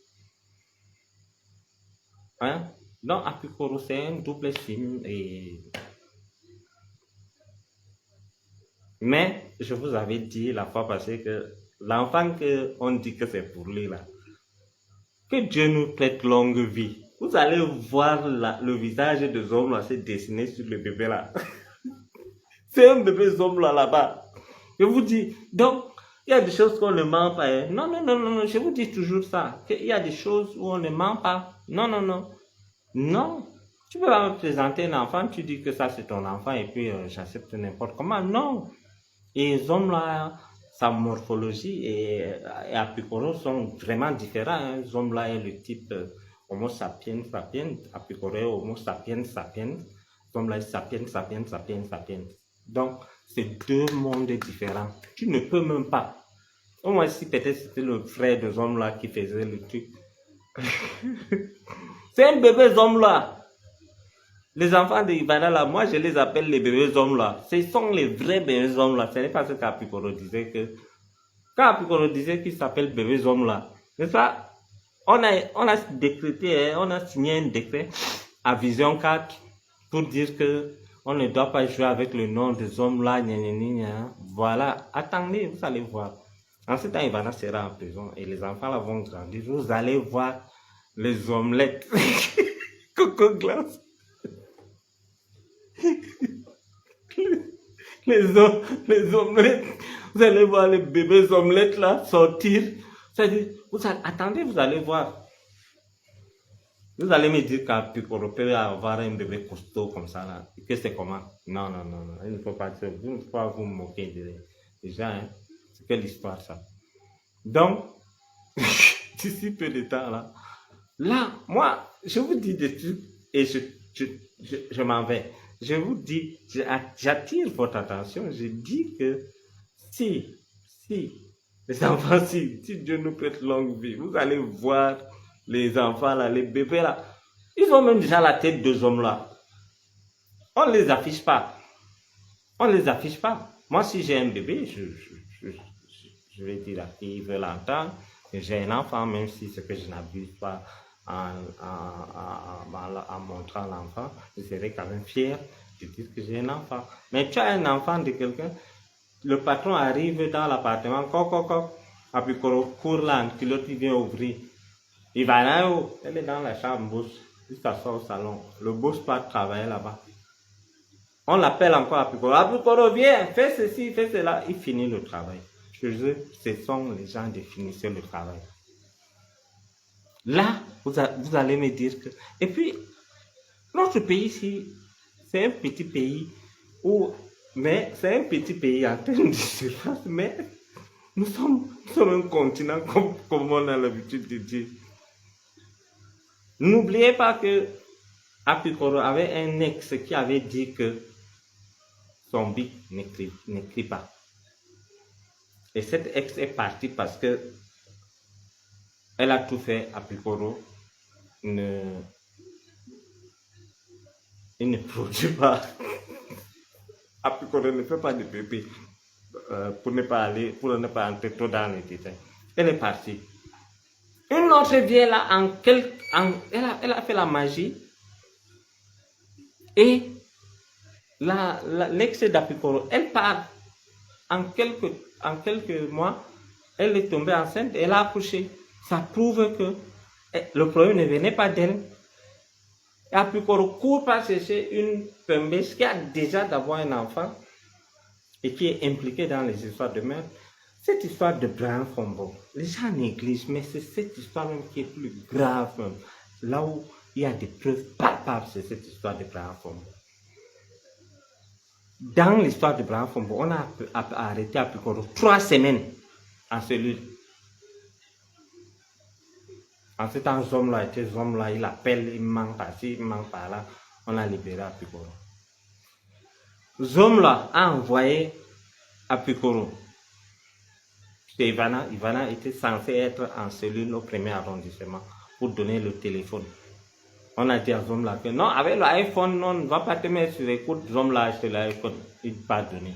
Speaker 1: Hein? Donc, Apikoro, c'est un double film et... Mais, je vous avais dit la fois passée que l'enfant qu'on dit que c'est pour lui là, que Dieu nous prête longue vie. Vous allez voir le visage de Zom là se dessiner sur le bébé là. C'est un bébé Zom là-bas. Je vous dis, donc, il y a des choses qu'on ne ment pas. Hein. Non, je vous dis toujours ça. Il y a des choses où on ne ment pas. Non. Tu peux pas me présenter un enfant, tu dis que ça c'est ton enfant et puis j'accepte n'importe comment. Non. Et les hommes là, sa morphologie et Apikoro sont vraiment différents. Hein. Les hommes là est le type Homo sapiens sapiens, Apikoro est Homo sapiens sapiens, les hommes là est sapiens. Donc, c'est 2 mondes différents. Tu ne peux même pas. Au moins, si peut-être c'était le frère de hommes là qui faisait le truc. C'est un bébé homme là. Les enfants de Ivana là, moi je les appelle les bébés hommes là. Ce sont les vrais bébés hommes là. Ce n'est pas ce qu'Apikoro disait que. Quand Apikoro disait qu'il s'appelle bébés hommes là, n'est-ce pas? On a décrété, on a signé un décret à Vision 4 pour dire que on ne doit pas jouer avec le nom des hommes là, Voilà, attendez, vous allez voir. En ce temps, Ivana sera en prison et les enfants là vont grandir. Vous allez voir les omelettes. Coco glace. les omelettes. Vous allez voir les bébés omelettes là sortir. C'est-à-dire, attendez, vous allez voir. Vous allez me dire qu'un Picoro peut avoir un bébé costaud comme ça, là, que c'est comment? Non, non, non, non, il ne faut pas, vous ne faut pas vous moquer des gens, hein. C'est quelle histoire ça? Donc, d'ici peu de temps, là, moi, je vous dis des trucs et je m'en vais. Je vous dis, j'attire votre attention, je dis que si, si, les enfants, si Dieu nous prête longue vie, vous allez voir les enfants là, les bébés là, ils ont même déjà la tête de hommes là. On ne les affiche pas. On ne les affiche pas. Moi, si j'ai un bébé, je vais dire à qui veut l'entendre que j'ai un enfant, même si c'est que je n'abuse pas en montrant l'enfant, je serai quand même fier de dire que j'ai un enfant. Mais tu as un enfant de quelqu'un, le patron arrive dans l'appartement, coq, puis court là, en culotte, il vient ouvrir. Il va là-haut, elle est dans la chambre, bosse, il s'assoit au salon. Le boss part travailler là-bas. On l'appelle encore Apicoro, viens, fais ceci, fais cela. Il finit le travail. Chez eux, ce sont les gens de finissent le travail. Là, vous allez me dire que... Et puis, notre pays ici, c'est un petit pays mais c'est un petit pays en termes de surface, mais nous sommes un continent comme on a l'habitude de dire. N'oubliez pas que Apicoro avait un ex qui avait dit que son bic n'écrit pas. Et cette ex est partie parce que elle a tout fait à Picoro. Il ne produit pas. Apicoro ne fait pas de bébé. Pour ne pas entrer trop dans les détails. Elle est partie. Une autre vient là, elle a fait la magie. Et l'ex d'Apicoro, elle part. En quelques mois, elle est tombée enceinte et elle a accouché. Ça prouve que le problème ne venait pas d'elle. Et Apicoro court pas chercher une pembèche qui a déjà d'avoir un enfant et qui est impliquée dans les histoires de meurtre. Cette histoire de Brian Fombo, les gens négligent, mais c'est cette histoire même qui est plus grave. Même. Là où il y a des preuves palpables, c'est cette histoire de Brian Fombo. Dans l'histoire de Brian Fombo, on a arrêté Apicoro 3 semaines en cellule. En ce temps, ces hommes-là, il appelle, il manque par-ci, il manque par-là. On a libéré Apicoro. Zom-là a envoyé Apicoro. Ivana était censé être en cellule au premier arrondissement pour donner le téléphone. On a dit à Zom-là que non, avec l'iPhone, on ne va pas te mettre sur écoute. Zom-là a acheté l'iPhone, il ne va pas donner.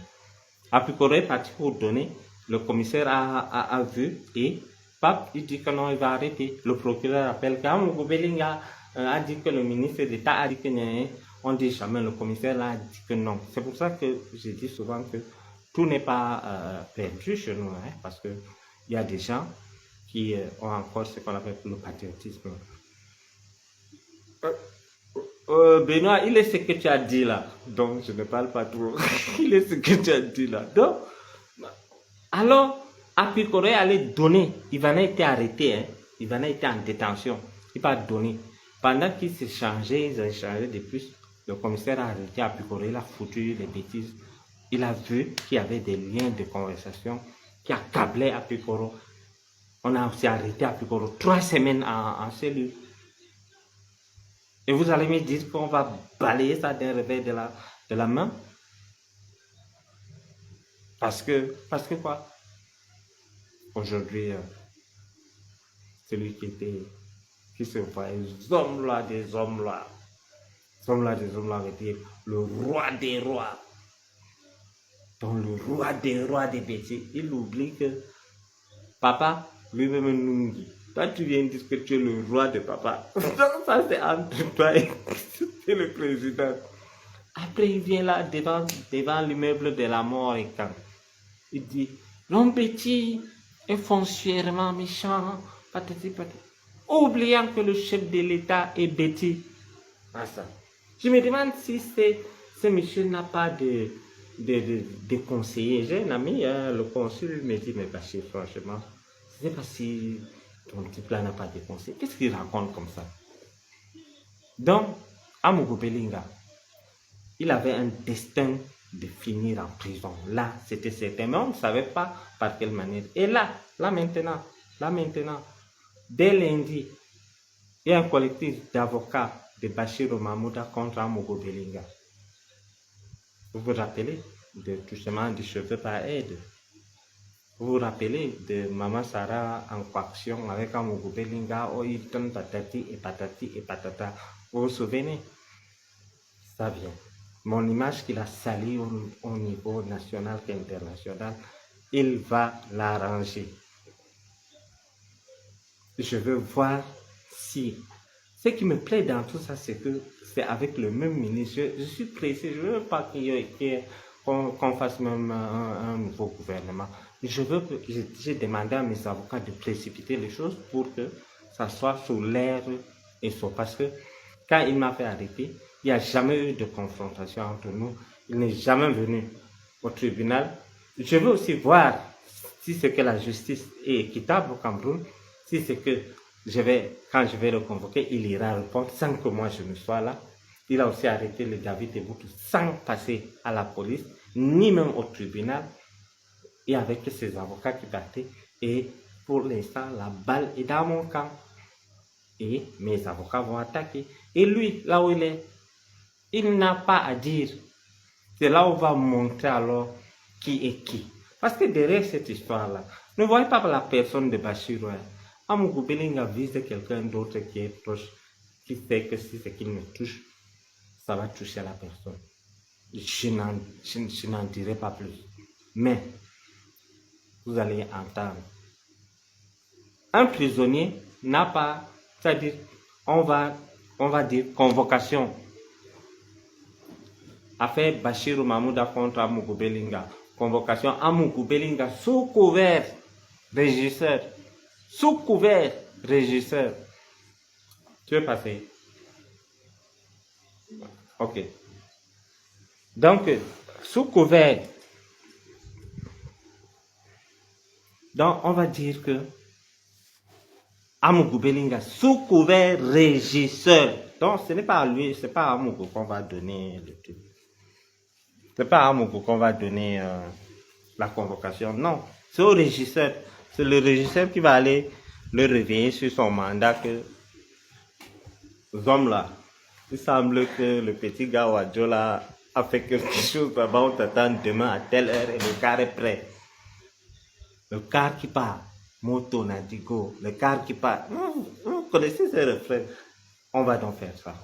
Speaker 1: Apicoro est parti pour donner. Le commissaire a vu et Pape, il dit que non, il va arrêter. Le procureur appelle Kamou Belinga a dit que le ministre d'État a dit que non, on dit jamais, le commissaire là a dit que non. C'est pour ça que je dis souvent que tout n'est pas perdu chez nous, hein, parce qu'il y a des gens qui ont encore ce qu'on appelle le patriotisme. Benoît, il est ce que tu as dit là, donc je ne parle pas trop. Il est ce que tu as dit là. Donc, alors, Apicoro est allé donner. Ivana était arrêté, hein. Ivana était en détention. Il va donner. Pendant qu'ils s'échangeaient, ils ont échangé de plus. Le commissaire a arrêté Apicoro, il a foutu les bêtises. Il a vu qu'il y avait des liens de conversation qui accablaient Apicoro. On a aussi arrêté Apicoro 3 semaines en cellule. Et vous allez me dire qu'on va balayer ça d'un revers de la main? Parce que quoi? Aujourd'hui, celui qui se voyait, des hommes là, veut dire le roi des rois. Donc le roi des bêtises, il oublie que papa, lui-même nous dit, toi tu viens dire que tu es le roi de papa. Donc ça c'est entre toi et le président. Après il vient là devant l'immeuble de la mort et quand il dit, l'homme petit est foncièrement méchant, patati. Oubliant que le chef de l'État est bêtis. Ah, ça. Je me demande si ce monsieur n'a pas de conseiller. J'ai un ami, le consul me dit, mais Bachir, franchement, je ne sais pas si ton type là n'a pas de conseiller. Qu'est-ce qu'il raconte comme ça? Donc, Amougou Belinga, il avait un destin de finir en prison. Là, c'était certain, mais on ne savait pas par quelle manière. Et là maintenant, dès lundi, il y a un collectif d'avocats de Bachir Mahmouda contre Amougou Belinga. Vous vous rappelez de touchement du cheveu par aide? Vous vous rappelez de Maman Sarah en coaction avec Amougou Belinga, oh, il donne patati et patati et patata. Vous vous souvenez? Ça vient. Mon image qu'il a salie au niveau national qu'international, il va l'arranger. Je veux voir si... Ce qui me plaît dans tout ça, c'est que c'est avec le même ministre. Je suis pressé, je ne veux pas qu'on fasse même un nouveau gouvernement. J'ai demandé à mes avocats de précipiter les choses pour que ça soit sous l'air et ça. Parce que quand il m'a fait arrêter, il n'y a jamais eu de confrontation entre nous. Il n'est jamais venu au tribunal. Je veux aussi voir si c'est que la justice est équitable au Cameroun, si c'est que quand je vais le convoquer, il ira répondre sans que moi je ne sois là. Il a aussi arrêté le David Eboutou sans passer à la police, ni même au tribunal, et avec ses avocats qui partaient. Et pour l'instant, la balle est dans mon camp. Et mes avocats vont attaquer. Et lui, là où il est, il n'a pas à dire. C'est là où on va montrer alors qui est qui. Parce que derrière cette histoire-là, ne voyez pas la personne de Bachir. Amougou Belinga vise quelqu'un d'autre qui est proche, qui fait que si c'est qu'il me touche, ça va toucher la personne. Je n'en dirai pas plus. Mais, vous allez entendre. Un prisonnier n'a pas, c'est-à-dire, on va dire convocation. Affaire Bachir Mahmouda contre Amougou Belinga. Convocation Amougou Belinga sous couvert régisseur. Sous couvert régisseur. Tu veux passer? Ok. Donc, sous couvert. Donc, on va dire que Amougou Belinga sous couvert régisseur. Donc, ce n'est pas à lui, c'est pas à Amougou qu'on va donner le truc. C'est pas à Amougou qu'on va donner la convocation. Non, c'est au régisseur. C'est le régisseur qui va aller le réveiller sur son mandat que les hommes là, il semble que le petit gars Wadjola a fait quelque chose là-bas, on t'attend demain à telle heure et le car est prêt. Le car qui part, moto Nadigo, le car qui part. Vous connaissez ces refrains. On va donc faire ça.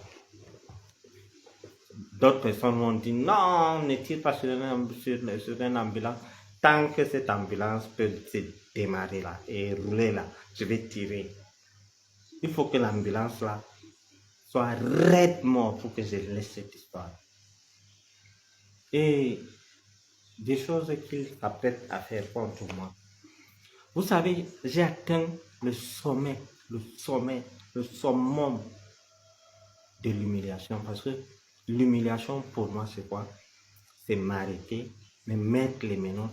Speaker 1: D'autres personnes vont dire non, ne tire pas sur une ambulance. Tant que cette ambulance peut se démarrer là et rouler là, je vais tirer. Il faut que l'ambulance là soit raidement pour que je laisse cette histoire. Et des choses qu'il s'apprête à faire contre moi. Vous savez, j'ai atteint le summum de l'humiliation. Parce que l'humiliation pour moi, c'est quoi? C'est m'arrêter, me mettre les menottes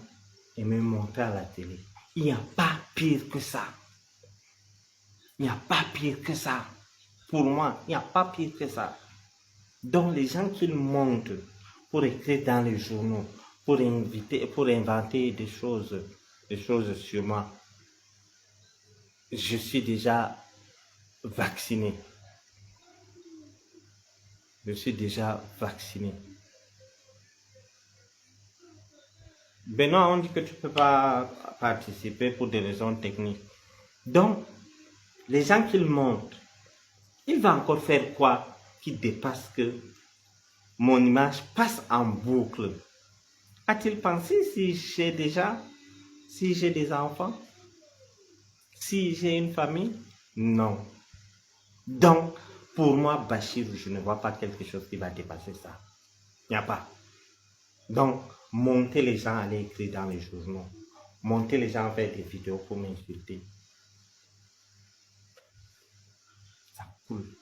Speaker 1: et me montrer à la télé. Il n'y a pas pire que ça. Il n'y a pas pire que ça. Pour moi, il n'y a pas pire que ça. Donc les gens qui montent pour écrire dans les journaux, pour inventer des choses sur moi, je suis déjà vacciné. Je suis déjà vacciné. Benoît, on dit que tu ne peux pas participer pour des raisons techniques. Donc, les gens qui le montrent, il va encore faire quoi qui dépasse que mon image passe en boucle? A-t-il pensé si j'ai des enfants? Si j'ai une famille? Non. Donc, pour moi, Bachir, je ne vois pas quelque chose qui va dépasser ça. Il n'y a pas. Donc, monter les gens à aller écrire dans les journaux, monter les gens à faire des vidéos pour m'insulter, ça coule.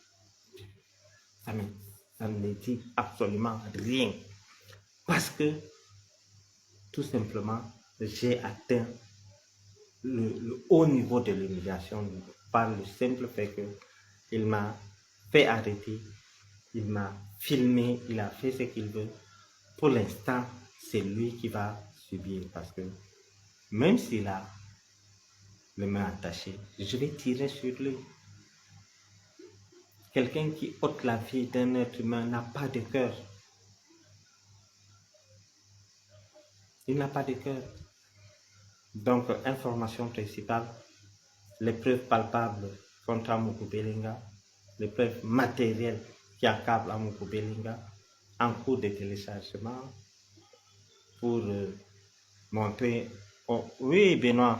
Speaker 1: Ça ne me dit absolument rien. Parce que, tout simplement, j'ai atteint le haut niveau de l'humiliation par le simple fait qu'il m'a fait arrêter il m'a filmé, il a fait ce qu'il veut. Pour l'instant, c'est lui qui va subir parce que même s'il a les mains attachées, je vais tirer sur lui. Quelqu'un qui ôte la vie d'un être humain n'a pas de cœur. Il n'a pas de cœur. Donc, information principale, les preuves palpables contre Amougou Belinga, les preuves matérielles qui accablent Amougou Belinga en cours de téléchargement pour montrer. Oh, oui, Benoît.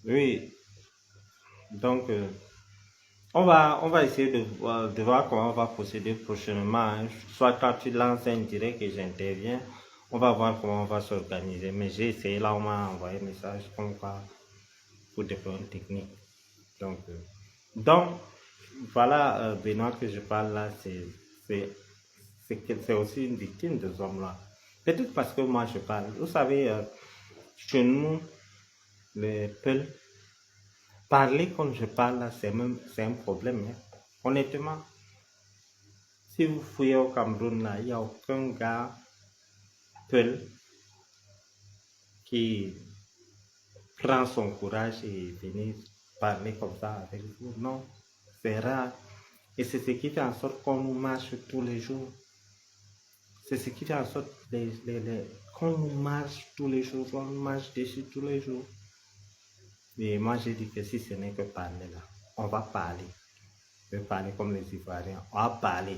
Speaker 1: Oui, donc on va essayer de voir comment on va procéder prochainement, hein. Soit quand tu lances un direct et j'interviens, on va voir comment on va s'organiser. Mais j'ai essayé là, on m'a envoyé un message comme quoi pour des problèmes techniques. Donc voilà, Benoît que je parle là, c'est, c'est aussi une victime de ce homme-là. Peut-être parce que moi je parle. Vous savez, chez nous, les Peuls, parler comme je parle là, c'est un problème, hein. Honnêtement, si vous fouillez au Cameroun là, il n'y a aucun gars Peul qui prend son courage et venir parler comme ça avec vous. Non, c'est rare. Et c'est ce qui fait en sorte qu'on nous marche tous les jours. C'est ce qui fait en sorte qu'on nous marche tous les jours, qu'on nous marche dessus tous les jours. Et moi, j'ai dit que si ce n'est que parler là, on va parler. Je vais parler comme les Ivoiriens. On va parler.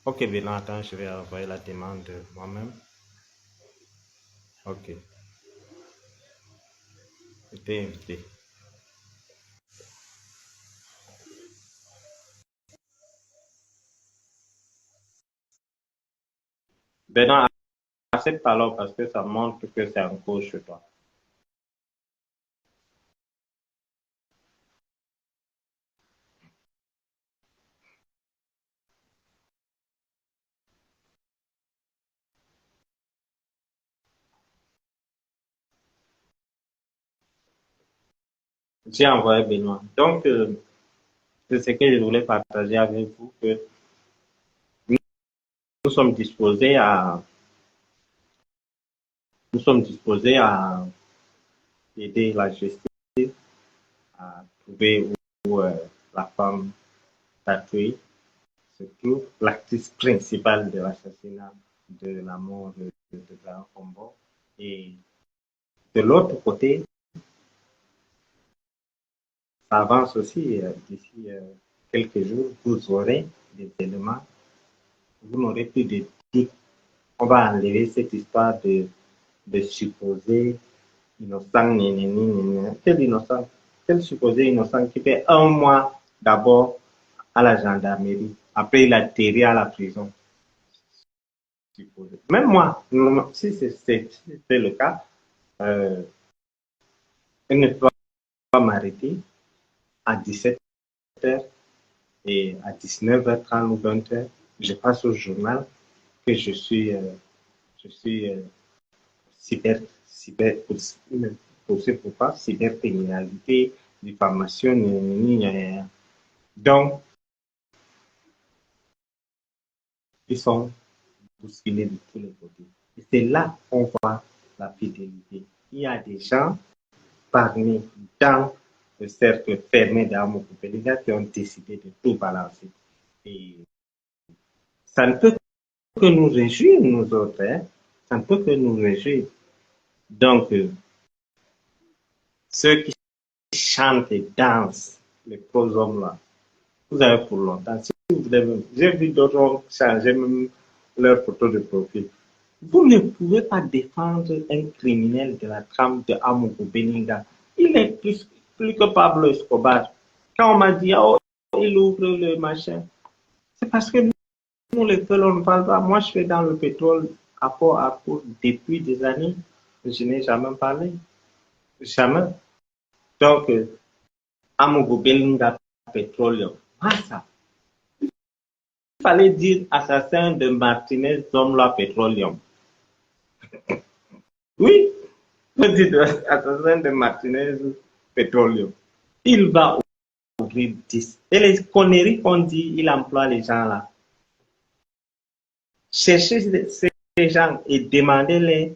Speaker 1: Ok, bien, attends, je vais envoyer la demande moi-même. Ok, j'étais invité. Benoît, accepte alors parce que ça montre que c'est en cours chez toi. J'ai envoyé Benoît. Donc, c'est ce que je voulais partager avec vous, que nous sommes disposés à, nous sommes disposés à aider la justice à trouver où la femme tatouée se trouve, l'actrice principale de l'assassinat de la mort de Clara Combo. Et de l'autre côté, ça avance aussi d'ici quelques jours, vous aurez des éléments, vous n'aurez plus de doute. On va enlever cette histoire de supposé innocent, quel innocent, quel supposé innocent qui fait un mois d'abord à la gendarmerie, après il atterrit à la prison. Supposé. Même moi, si c'est le cas, euh, elle ne peut pas m'arrêter à 17h et à 19h30 ou 20h, je passe au journal que je suis cyber, cyber, poursuivi pour quoi? Cybercriminalité, diffamation, donc ils sont bousculés de tous les côtés. Et c'est là qu'on voit la fidélité. Il y a des gens parmi dans le cercle fermé d'Amour Péléga qui ont décidé de tout balancer. Et ça ne peut que nous réjouir, nous autres, hein? Ça ne peut que nous réjouir. Donc, ceux qui chantent et dansent, les gros hommes là, vous avez pour longtemps. Si vous voulez, j'ai vu d'autres changer même leur photo de profil. Vous ne pouvez pas défendre un criminel de la trame de Amougou Beninga. Il est plus que Pablo Escobar. Quand on m'a dit, oh, il ouvre le machin, c'est parce que nous, les Peuls, on ne parle pas. Moi, je fais dans le pétrole à pour depuis des années. Je n'ai jamais parlé. Jamais. Donc, Amougou Belinga Petroleum. Ah, ça. Il fallait dire assassin de Martinez Zomla Petroleum. Oui, petit assassin de Martinez Petroleum. Il va ouvrir 10. Et les conneries qu'on dit, il emploie les gens là. Cherchez ces gens et demandez-les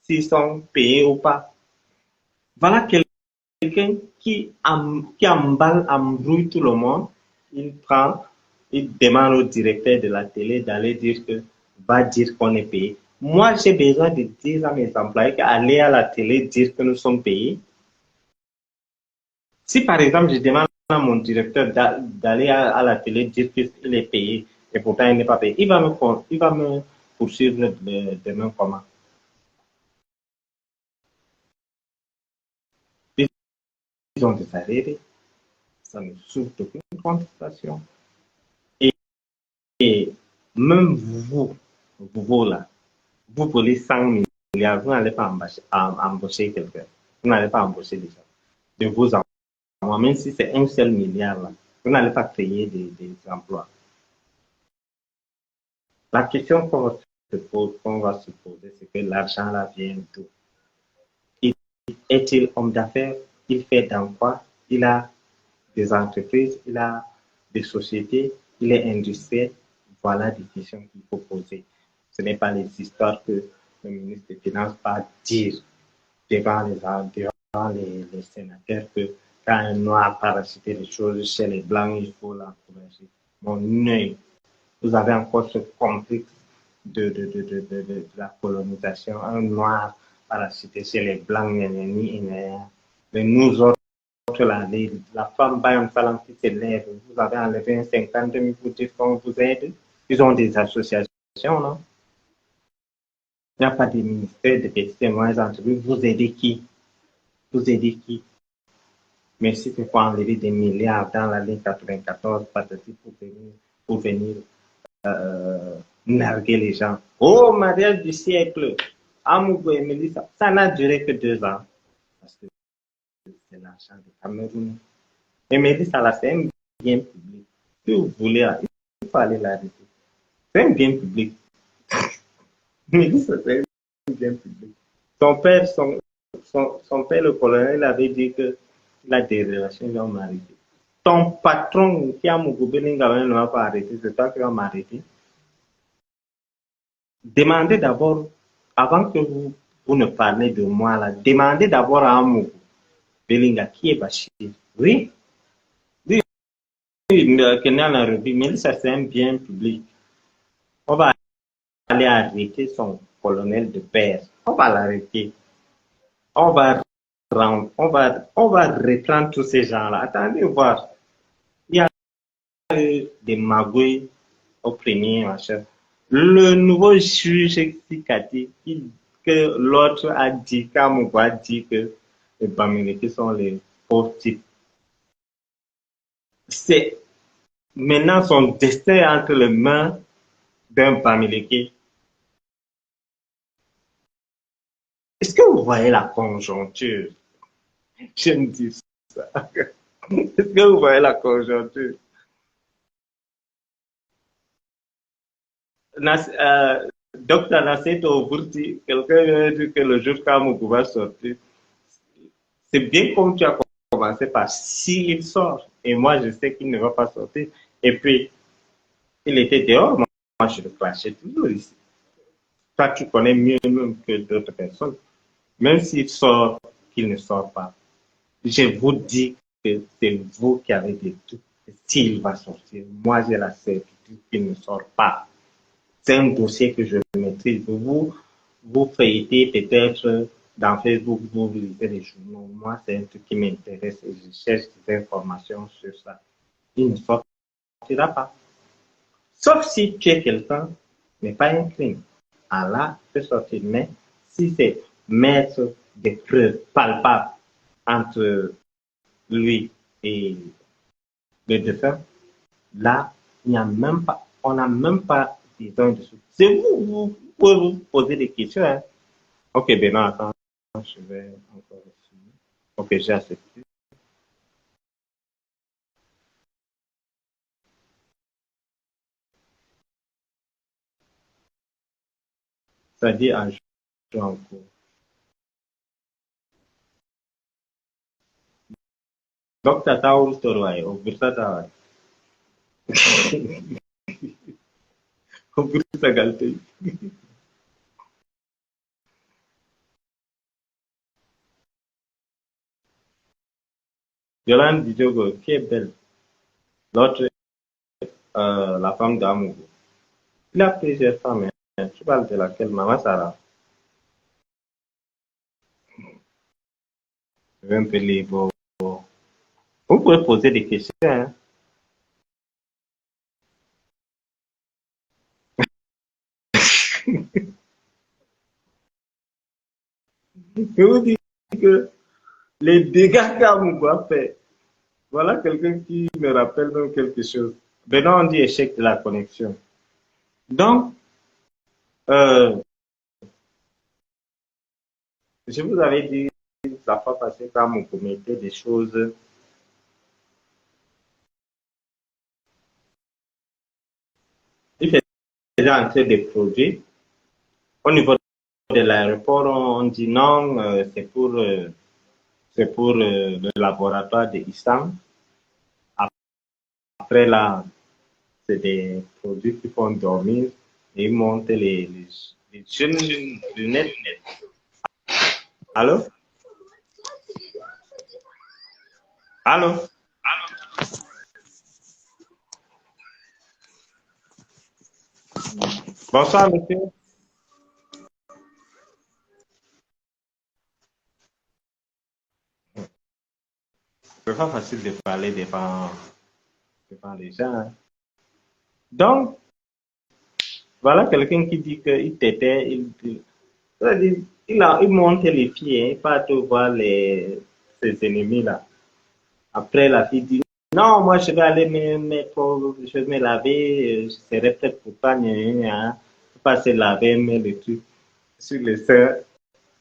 Speaker 1: s'ils sont payés ou pas. Voilà quelqu'un qui emballe, embrouille tout le monde. Il prend, il demande au directeur de la télé d'aller dire que, va dire qu'on est payé. Moi, j'ai besoin de dire à mes employés qu'aller à la télé dire que nous sommes payés. Si par exemple, je demande à mon directeur d'aller à la télé dire qu'il est payé et pourtant il n'est pas payé, il va me poursuivre demain comment? Ils ont des arrêts, ça ne souffre d'aucune contestation. Et, et même vous là, vous volez 100 milliards, vous n'allez pas embaucher quelqu'un. Vous n'allez pas embaucher des gens. De vos emplois, même si c'est un seul milliard là, vous n'allez pas créer des emplois. La question qu'on va se poser, c'est que l'argent là vient d'où? Est-il homme d'affaires? Il fait dans quoi? Il a des entreprises, il a des sociétés, il est industriel. Voilà des questions qu'il faut poser. Ce n'est pas les histoires que le ministre des Finances va dire devant les sénateurs que quand un noir parasite des choses chez les blancs, il faut l'encourager. Mon œil, vous avez encore ce complexe de la colonisation. Un noir parasité chez les blancs, mais nous autres, la femme Bayam Salam qui s'élève, vous avez enlevé un 50 000 pour dire qu'on vous aide. Ils ont des associations, non? Il n'y a pas de ministère de petites et moyennes entreprises. Vous aidez qui? Vous aidez qui? Mais si tu faut enlever des milliards dans la ligne 94, patati pour venir narguer les gens. Oh, mariage du siècle! Amougou et Mélissa, ça n'a duré que 2 ans. Parce que c'est l'argent de Cameroun. Et Mélissa, là, c'est un bien public. Si vous voulez, il faut aller l'arrêter. C'est un bien public. Mélissa, c'est un bien public. Son père, son père, le colonel, avait dit qu'il a des relations avec l'homme arrêté. Ton patron qui a Mougoube Lingawen ne m'a pas arrêté, c'est toi qui vas m'arrêter. Demandez d'abord, avant que vous ne parlez de moi là, demandez d'abord à Amougou Belinga qui est Bachir. Oui, oui, Kenya l'a revu, mais ça c'est un bien public. On va aller arrêter son colonel de père. On va l'arrêter. On va reprendre tous ces gens-là. Attendez voir. Il y a eu des magouilles au premier machin. Le nouveau juge explicatif que l'autre a dit, Kamouba a dit que les Bamileke sont les pauvres types. C'est maintenant son destin entre les mains d'un Bamileke. Est-ce que vous voyez la conjoncture? Je me dis ça. Est-ce que vous voyez la conjoncture? Docteur Nasseto Oburti, quelqu'un vient dire que le jour Kamoukou va sortir, c'est bien comme tu as commencé par s'il sort. Et moi, je sais qu'il ne va pas sortir. Et puis, il était dehors. Moi, je le clashais toujours ici. Toi, tu connais mieux même que d'autres personnes. Même s'il sort, qu'il ne sort pas. Je vous dis que c'est vous qui avez des doutes s'il va sortir. Moi, j'ai la certitude qu'il ne sort pas. C'est un dossier que je maîtrise. Vous feuilletez peut-être dans Facebook, vous lisez les journaux. Moi, c'est un truc qui m'intéresse et je cherche des informations sur ça. Il ne sortira pas. Sauf si tu es quelqu'un, mais pas un crime. Allah peut sortir. Mais si c'est mettre des preuves palpables entre lui et le défunt, là, il n'y a même pas, on n'a même pas besoin de dessous. C'est vous pouvez vous poser des questions. Hein. Ok, ben non, attends, je vais encore essayer. Ok, j'ai accepté. Ça dit en cours. Tata Urustorwai, Oburtata, Oburtagalte. Yolande Diogo, qui est belle. L'autre, la femme d'Amougou. Il a plusieurs femmes. Hein. Tu parles de laquelle, Maman Sarah? Je vais un peu libre. Vous pouvez poser des questions. Hein. Je vous dis que les dégâts qu'Amougou a fait, voilà quelqu'un qui me rappelle donc quelque chose. Maintenant, on dit échec de la connexion. Donc, euh, je vous avais dit la fois passée qu'Amougou mettait des choses. Il faisait entrer des produits. Au niveau de l'aéroport, on dit non, c'est pour le laboratoire de Issam. Après là, c'est des produits qui font dormir et ils montent les jeunes lunettes. Allô? Allô? Bonsoir, monsieur. C'est pas facile de parler devant les gens. Hein. Donc, voilà quelqu'un qui dit qu'il t'était, il monte les filles, hein, il part voir ses ennemis là. Après, la fille dit, non, moi, je vais aller je vais me laver, je serai peut-être pour pas, pas se laver, mais le truc sur les seins.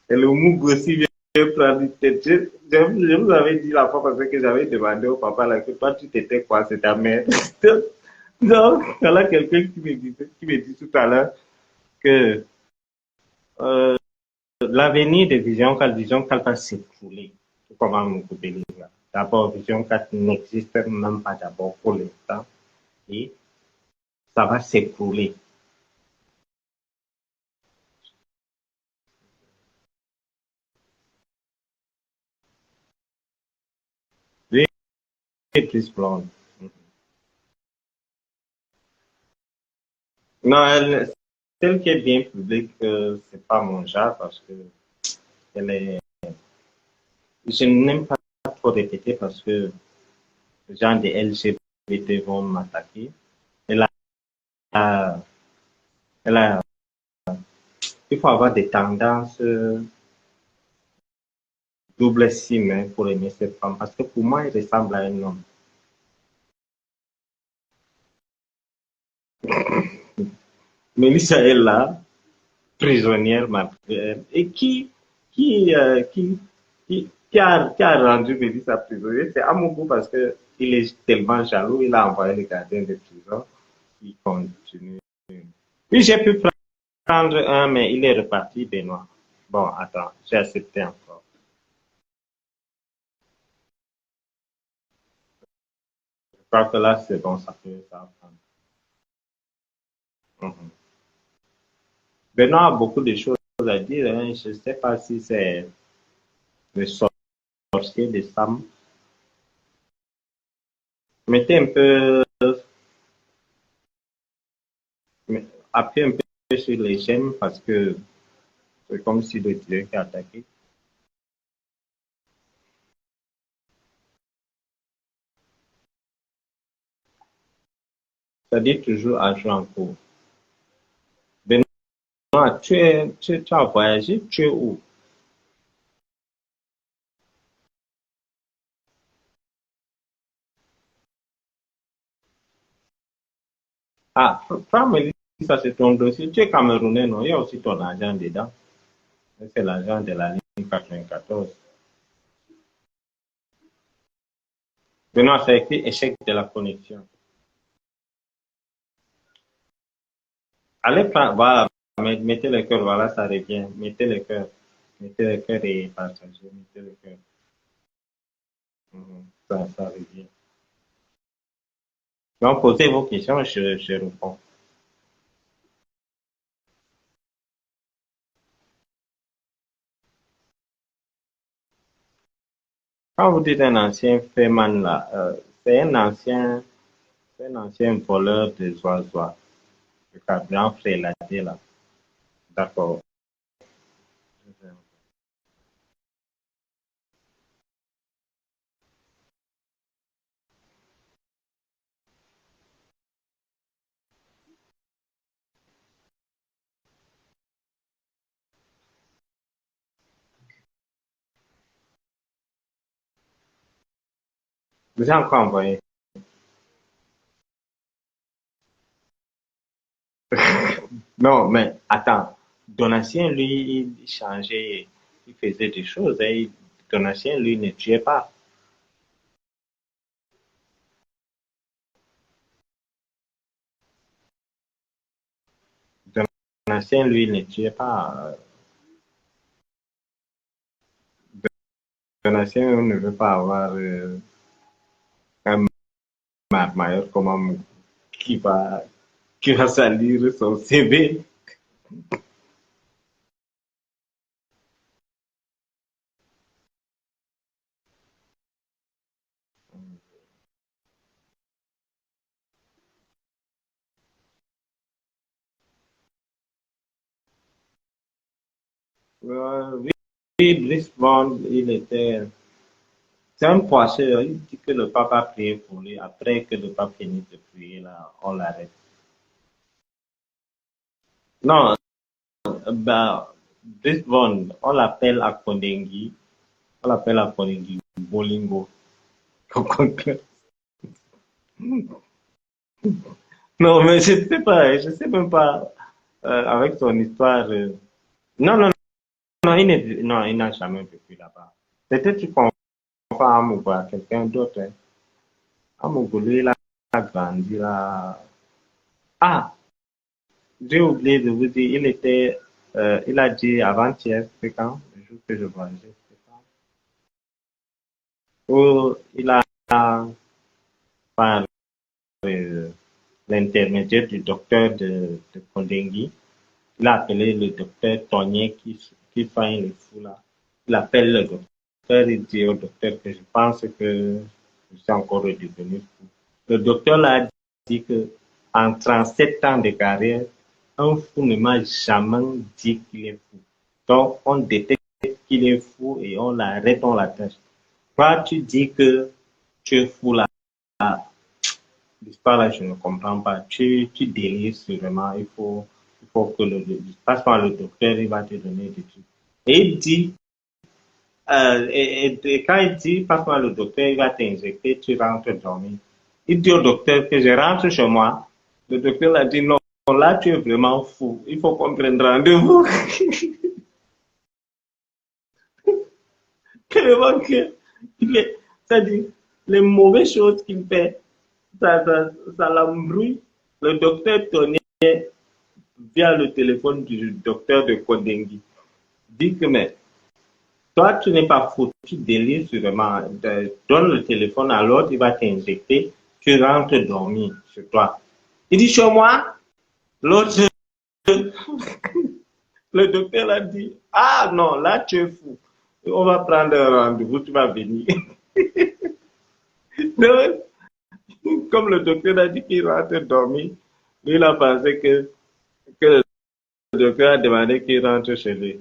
Speaker 1: Et le moug aussi vient prendre une tête. Je vous avais dit la fois parce que j'avais demandé au papa là que toi, tu t'étais quoi, c'est ta mère. Donc, voilà quelqu'un qui me dit tout à l'heure que euh, l'avenir de Vision 4 va s'écrouler. Comment mon couper là. D'abord, Vision 4 n'existe même pas d'abord pour l'instant et ça va s'écrouler. Oui, plus blonde. Non, celle qui est bien publique, c'est pas mon genre parce que elle est, je n'aime pas trop répéter parce que les gens des LGBT vont m'attaquer. Elle a, elle a, il faut avoir des tendances double sim hein, pour aimer cette femme parce que pour moi, elle ressemble à un homme. Mélissa est là, prisonnière malgré et qui a rendu Mélissa prisonnière, c'est Amougou parce que il est tellement jaloux, il a envoyé le gardien de prison, il continue. Puis j'ai pu prendre un, mais il est reparti, Benoît. Bon, attends, j'ai accepté encore. Je crois que là, c'est bon, ça va prendre. Mhm. Benoît a beaucoup de choses à dire, hein. Je ne sais pas si c'est le sorcier de Sam. Mettez un peu, appuyez un peu sur les j'aime parce que c'est comme si le Dieu qui a attaqué. Ça dit toujours à jouer en cours. Benoît, tu as voyagé, tu es où? Ah, prends ça c'est ton dossier. Tu es Camerounais, non? Il y a aussi ton argent dedans. C'est l'argent de la ligne 94. Benoît, c'est écrit échec de la connexion. Allez, voilà, mettez le cœur, voilà, ça revient. Mettez le cœur et partagez, mettez le cœur. Mhm. ça revient. Donc, posez vos questions, je réponds. Quand vous dites un ancien féman, là, c'est un ancien voleur de oiseaux, le carburant frélaté, là. D'accord. Vous avez encore envoyé. Non, mais attends. Donatien, lui, il changeait, il faisait des choses. Hein. Donatien, lui, ne tuait pas. Donatien, lui, ne tuait pas. Donatien ne veut pas avoir un marmailleur comme un qui va, qui va salir son CV. Oui, Brice Bond, il était. C'est un poisseur. Il dit que le pape a prié pour lui. Après que le pape finit de prier, là, on l'arrête. Non, bah, Brice Bond, on l'appelle à Kondengi. On l'appelle à Kondengi Bolingo. Non, mais je ne sais pas. Je ne sais même pas avec son histoire. Non, non, non, non, il n'a jamais vécu là-bas. Peut-être tu confonds Amougou à quelqu'un d'autre. Hein. Amougou, lui, il a grandi là. Ah, j'ai oublié de vous dire, il a dit avant-hier, c'est quand? Le jour que je voyageais, c'est quand? Où il a, par l'intermédiaire du docteur de Kondengui, il a appelé le docteur Tonier qui soigne les fous là. Il appelle le docteur, il dit au docteur que je pense que je suis encore redevenu fou. Le docteur l'a dit que en 37 ans de carrière, un fou ne m'a jamais dit qu'il est fou. Donc, on détecte qu'il est fou et on l'arrête, on l'attache. Toi, tu dis que tu es fou là. L'histoire là, je ne comprends pas. Tu délires sûrement. Il faut que passe par le docteur, il va te donner des trucs. Et il dit, et quand il dit, passe par le docteur, il va t'injecter, tu rentres dormir. Il dit au docteur que je rentre chez moi. Le docteur a dit non, là tu es vraiment fou. Il faut qu'on prenne rendez-vous. Tellement que, c'est-à-dire, les mauvaises choses qu'il fait, ça l'embrouille. Le docteur Tony, via le téléphone du docteur de Kodengui, dit que mais toi tu n'es pas fou, tu délires sûrement, donne le téléphone à l'autre, il va t'injecter, tu rentres dormir chez toi. Il dit chez moi, l'autre, le docteur a dit, ah non, là tu es fou, on va prendre un rendez-vous, tu vas venir. Donc, comme le docteur a dit qu'il rentre dormir, lui il a pensé que le docteur a demandé qu'il rentre chez lui.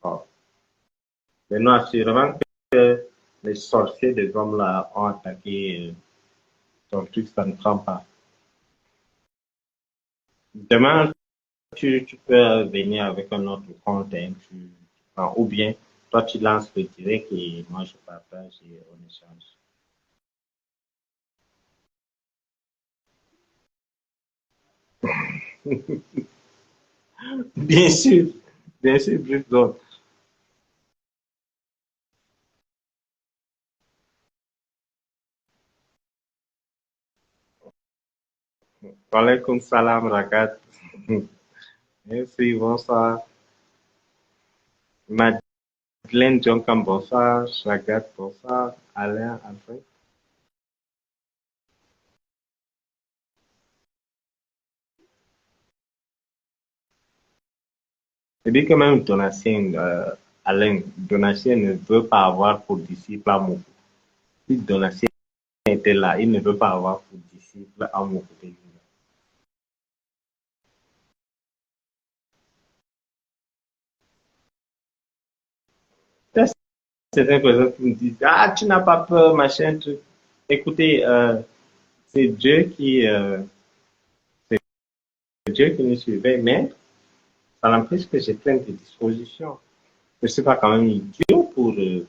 Speaker 1: Oh. Mais non, assurément que les sorciers des hommes là ont attaqué ton truc, ça ne prend pas. Demain, tu peux venir avec un autre compte, hein, ou bien toi tu lances le direct et moi je partage et on échange. Bien sûr, bien sûr, Bridon. Walaikum salam, Rakat. Merci, bonsoir. Glenn John bonsoir. Chagat, bonsoir. Alain, Alfred. Je dis que même Donatien, Alain, Donatien ne veut pas avoir pour disciple Amour. Si Donatien était là, il ne veut pas avoir pour disciple Amour. C'est un personne qui me dit, ah, tu n'as pas peur, machin, truc. Écoutez, c'est Dieu qui nous surveille, mais ça n'empêche que j'ai plein de dispositions. Je ne suis pas quand même idiot pour me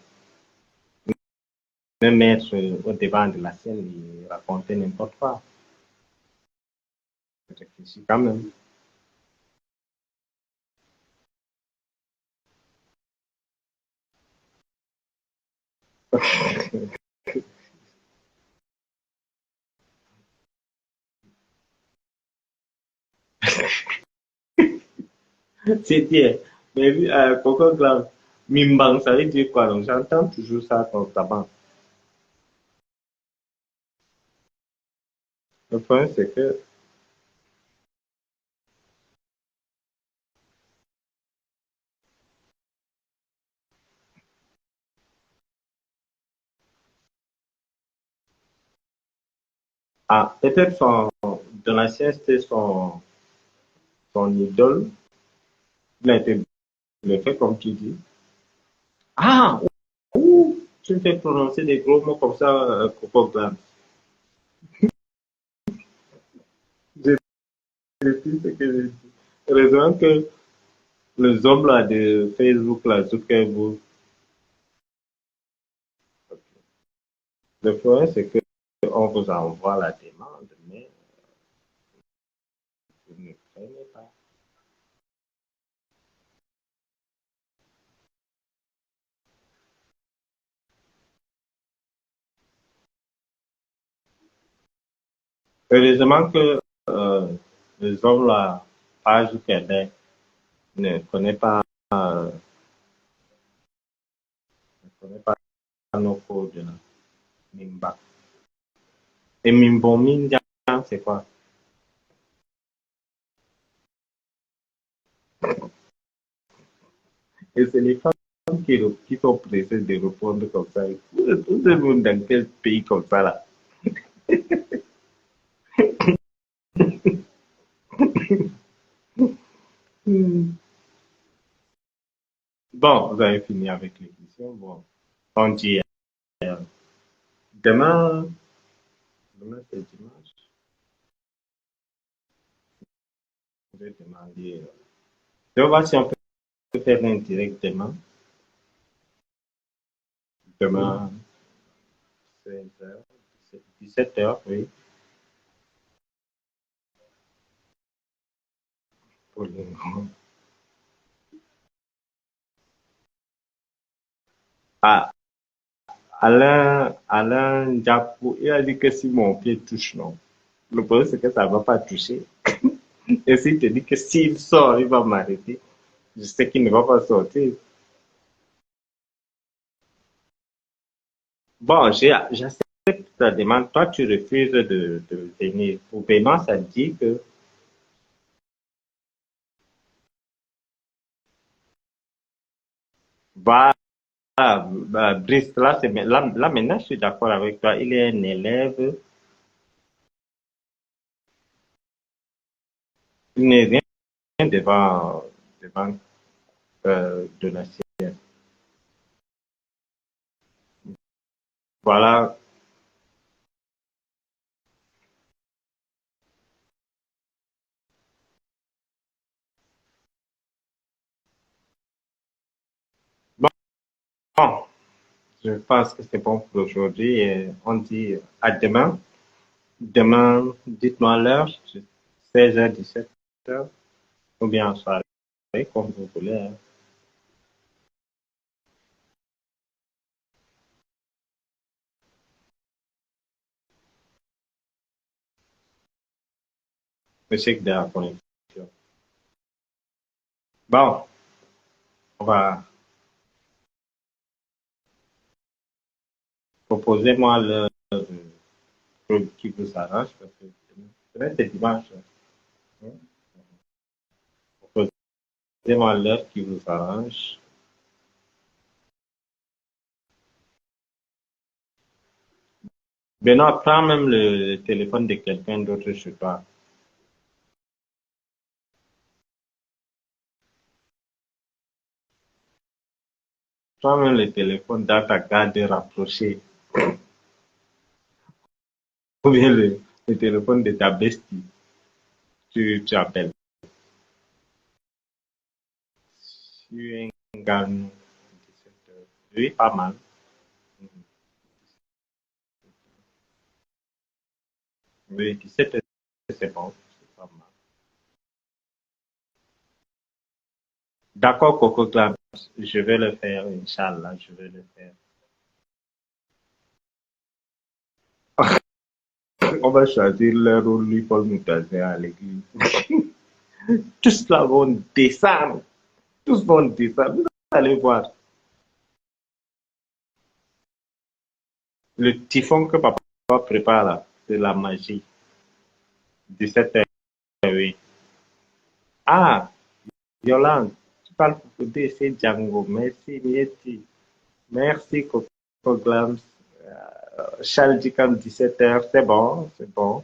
Speaker 1: mettre au devant de la scène et raconter n'importe quoi. Je réfléchis quand même. C'est bien. Mais Coco Glam, Mimbang, ça veut dire quoi? Donc j'entends toujours ça dans ta banque. Le point, c'est que, ah, peut-être dans l'ancien, c'était son idole. Il a été bluffé, comme tu dis. Ah, ouh, tu me fais prononcer des gros mots comme ça, Coco Glam. J'ai dit ce que j'ai dit. Heureusement que les hommes là de Facebook, là, Zuckerberg, le problème, c'est que on vous envoie la demande, mais vous ne prenez pas. Heureusement que euh, les hommes là, page Québec, ne connaissent pas, ne connaissent pas nos codes là, Mimba. Et Mimbon Minja, c'est quoi? Et c'est les femmes qui sont pressées de répondre comme ça. Tout le monde dans quel pays comme ça là? Hmm. Bon, vous avez fini avec l'émission. Bon, on dit demain, demain c'est dimanche. Je vais demander. Je vais voir si on peut faire un direct demain. Demain, 16h, 17h, oui. Pour le... Ah, Alain Diapou, il a dit que si mon pied touche, non. Le problème, c'est que ça ne va pas toucher. Et s'il te dit que s'il sort, il va m'arrêter, je sais qu'il ne va pas sortir. Bon, j'accepte ta demande. Toi, tu refuses de venir. Pour Benoît, ça dit que va, Brice, là, là, maintenant, je suis d'accord avec toi. Il est un élève. Il n'est rien devant de la sienne. Voilà. Bon, je pense que c'est bon pour aujourd'hui. Et on dit à demain. Demain, dites-moi l'heure, 16h, 17h, ou bien en soirée, comme vous voulez, hein. Monsieur de la connexion. Bon, on va Proposez-moi l'heure qui vous arrange, parce que demain, c'est dimanche. Hein. Proposez-moi l'heure qui vous arrange. Benoît, prends même le téléphone de quelqu'un d'autre chez toi. Prends même le téléphone dans ta garde rapprochée. Ou bien le téléphone de ta bestie. Tu appelles. Tu es un gars, 17 heures. Oui, pas mal. Oui, 17 heures, c'est bon. C'est pas mal. D'accord, Coco Clams, je vais le faire, Inch'Allah, je vais le faire. On va choisir l'heure où lui, Paul Moutazé à l'église. Tous là vont descendre. Tous vont descendre. Vous allez voir. Le typhon que papa prépare là, c'est la magie. 17 heures, oui. Ah, Yolande, tu parles pour côté, c'est Django. Merci, Mieti. Merci, Coco Clams. Charles dit comme 17 heures, c'est bon, c'est bon.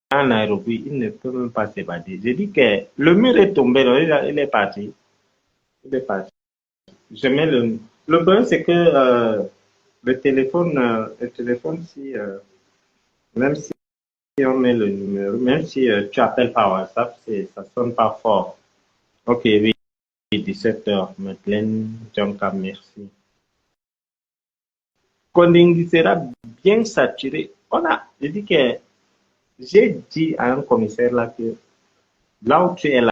Speaker 1: À Nairobi, il ne peut même pas s'évader. J'ai dit que le mur est tombé, donc il est parti. Il est parti. Je mets le problème, c'est que le téléphone, si, même si on met le numéro, même si tu appelles par WhatsApp, ça sonne pas fort. Ok, oui, 17 heures. Madeleine, Djonka, merci. Konding sera bien saturé. J'ai dit que j'ai dit à un commissaire là que là où tu es là,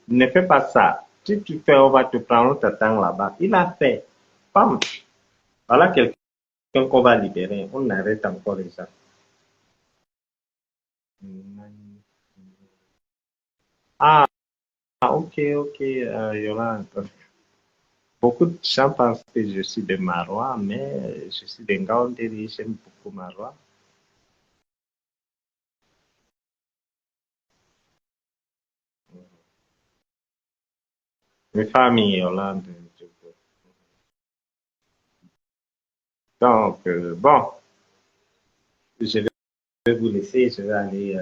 Speaker 1: ne fais pas ça. Si tu fais, on va te prendre, on t'attend là-bas. Il a fait. Pam. Voilà quelqu'un qu'on va libérer. On arrête encore les gens. Ah, ok, ok, Yolande. Beaucoup de gens pensent que je suis de Marois, mais je suis d'un Gaoundéri. J'aime beaucoup Marois. Mes familles, Yolande. Donc, bon, je vais vous laisser. Je vais aller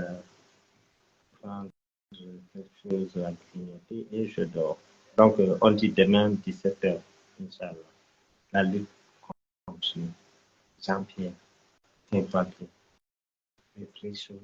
Speaker 1: prendre quelque chose à grignoter et je dors. Donc, on dit demain 17 heures, Inch'Allah. La lutte continue. Jean-Pierre, tiens-toi bien. Réfléchis.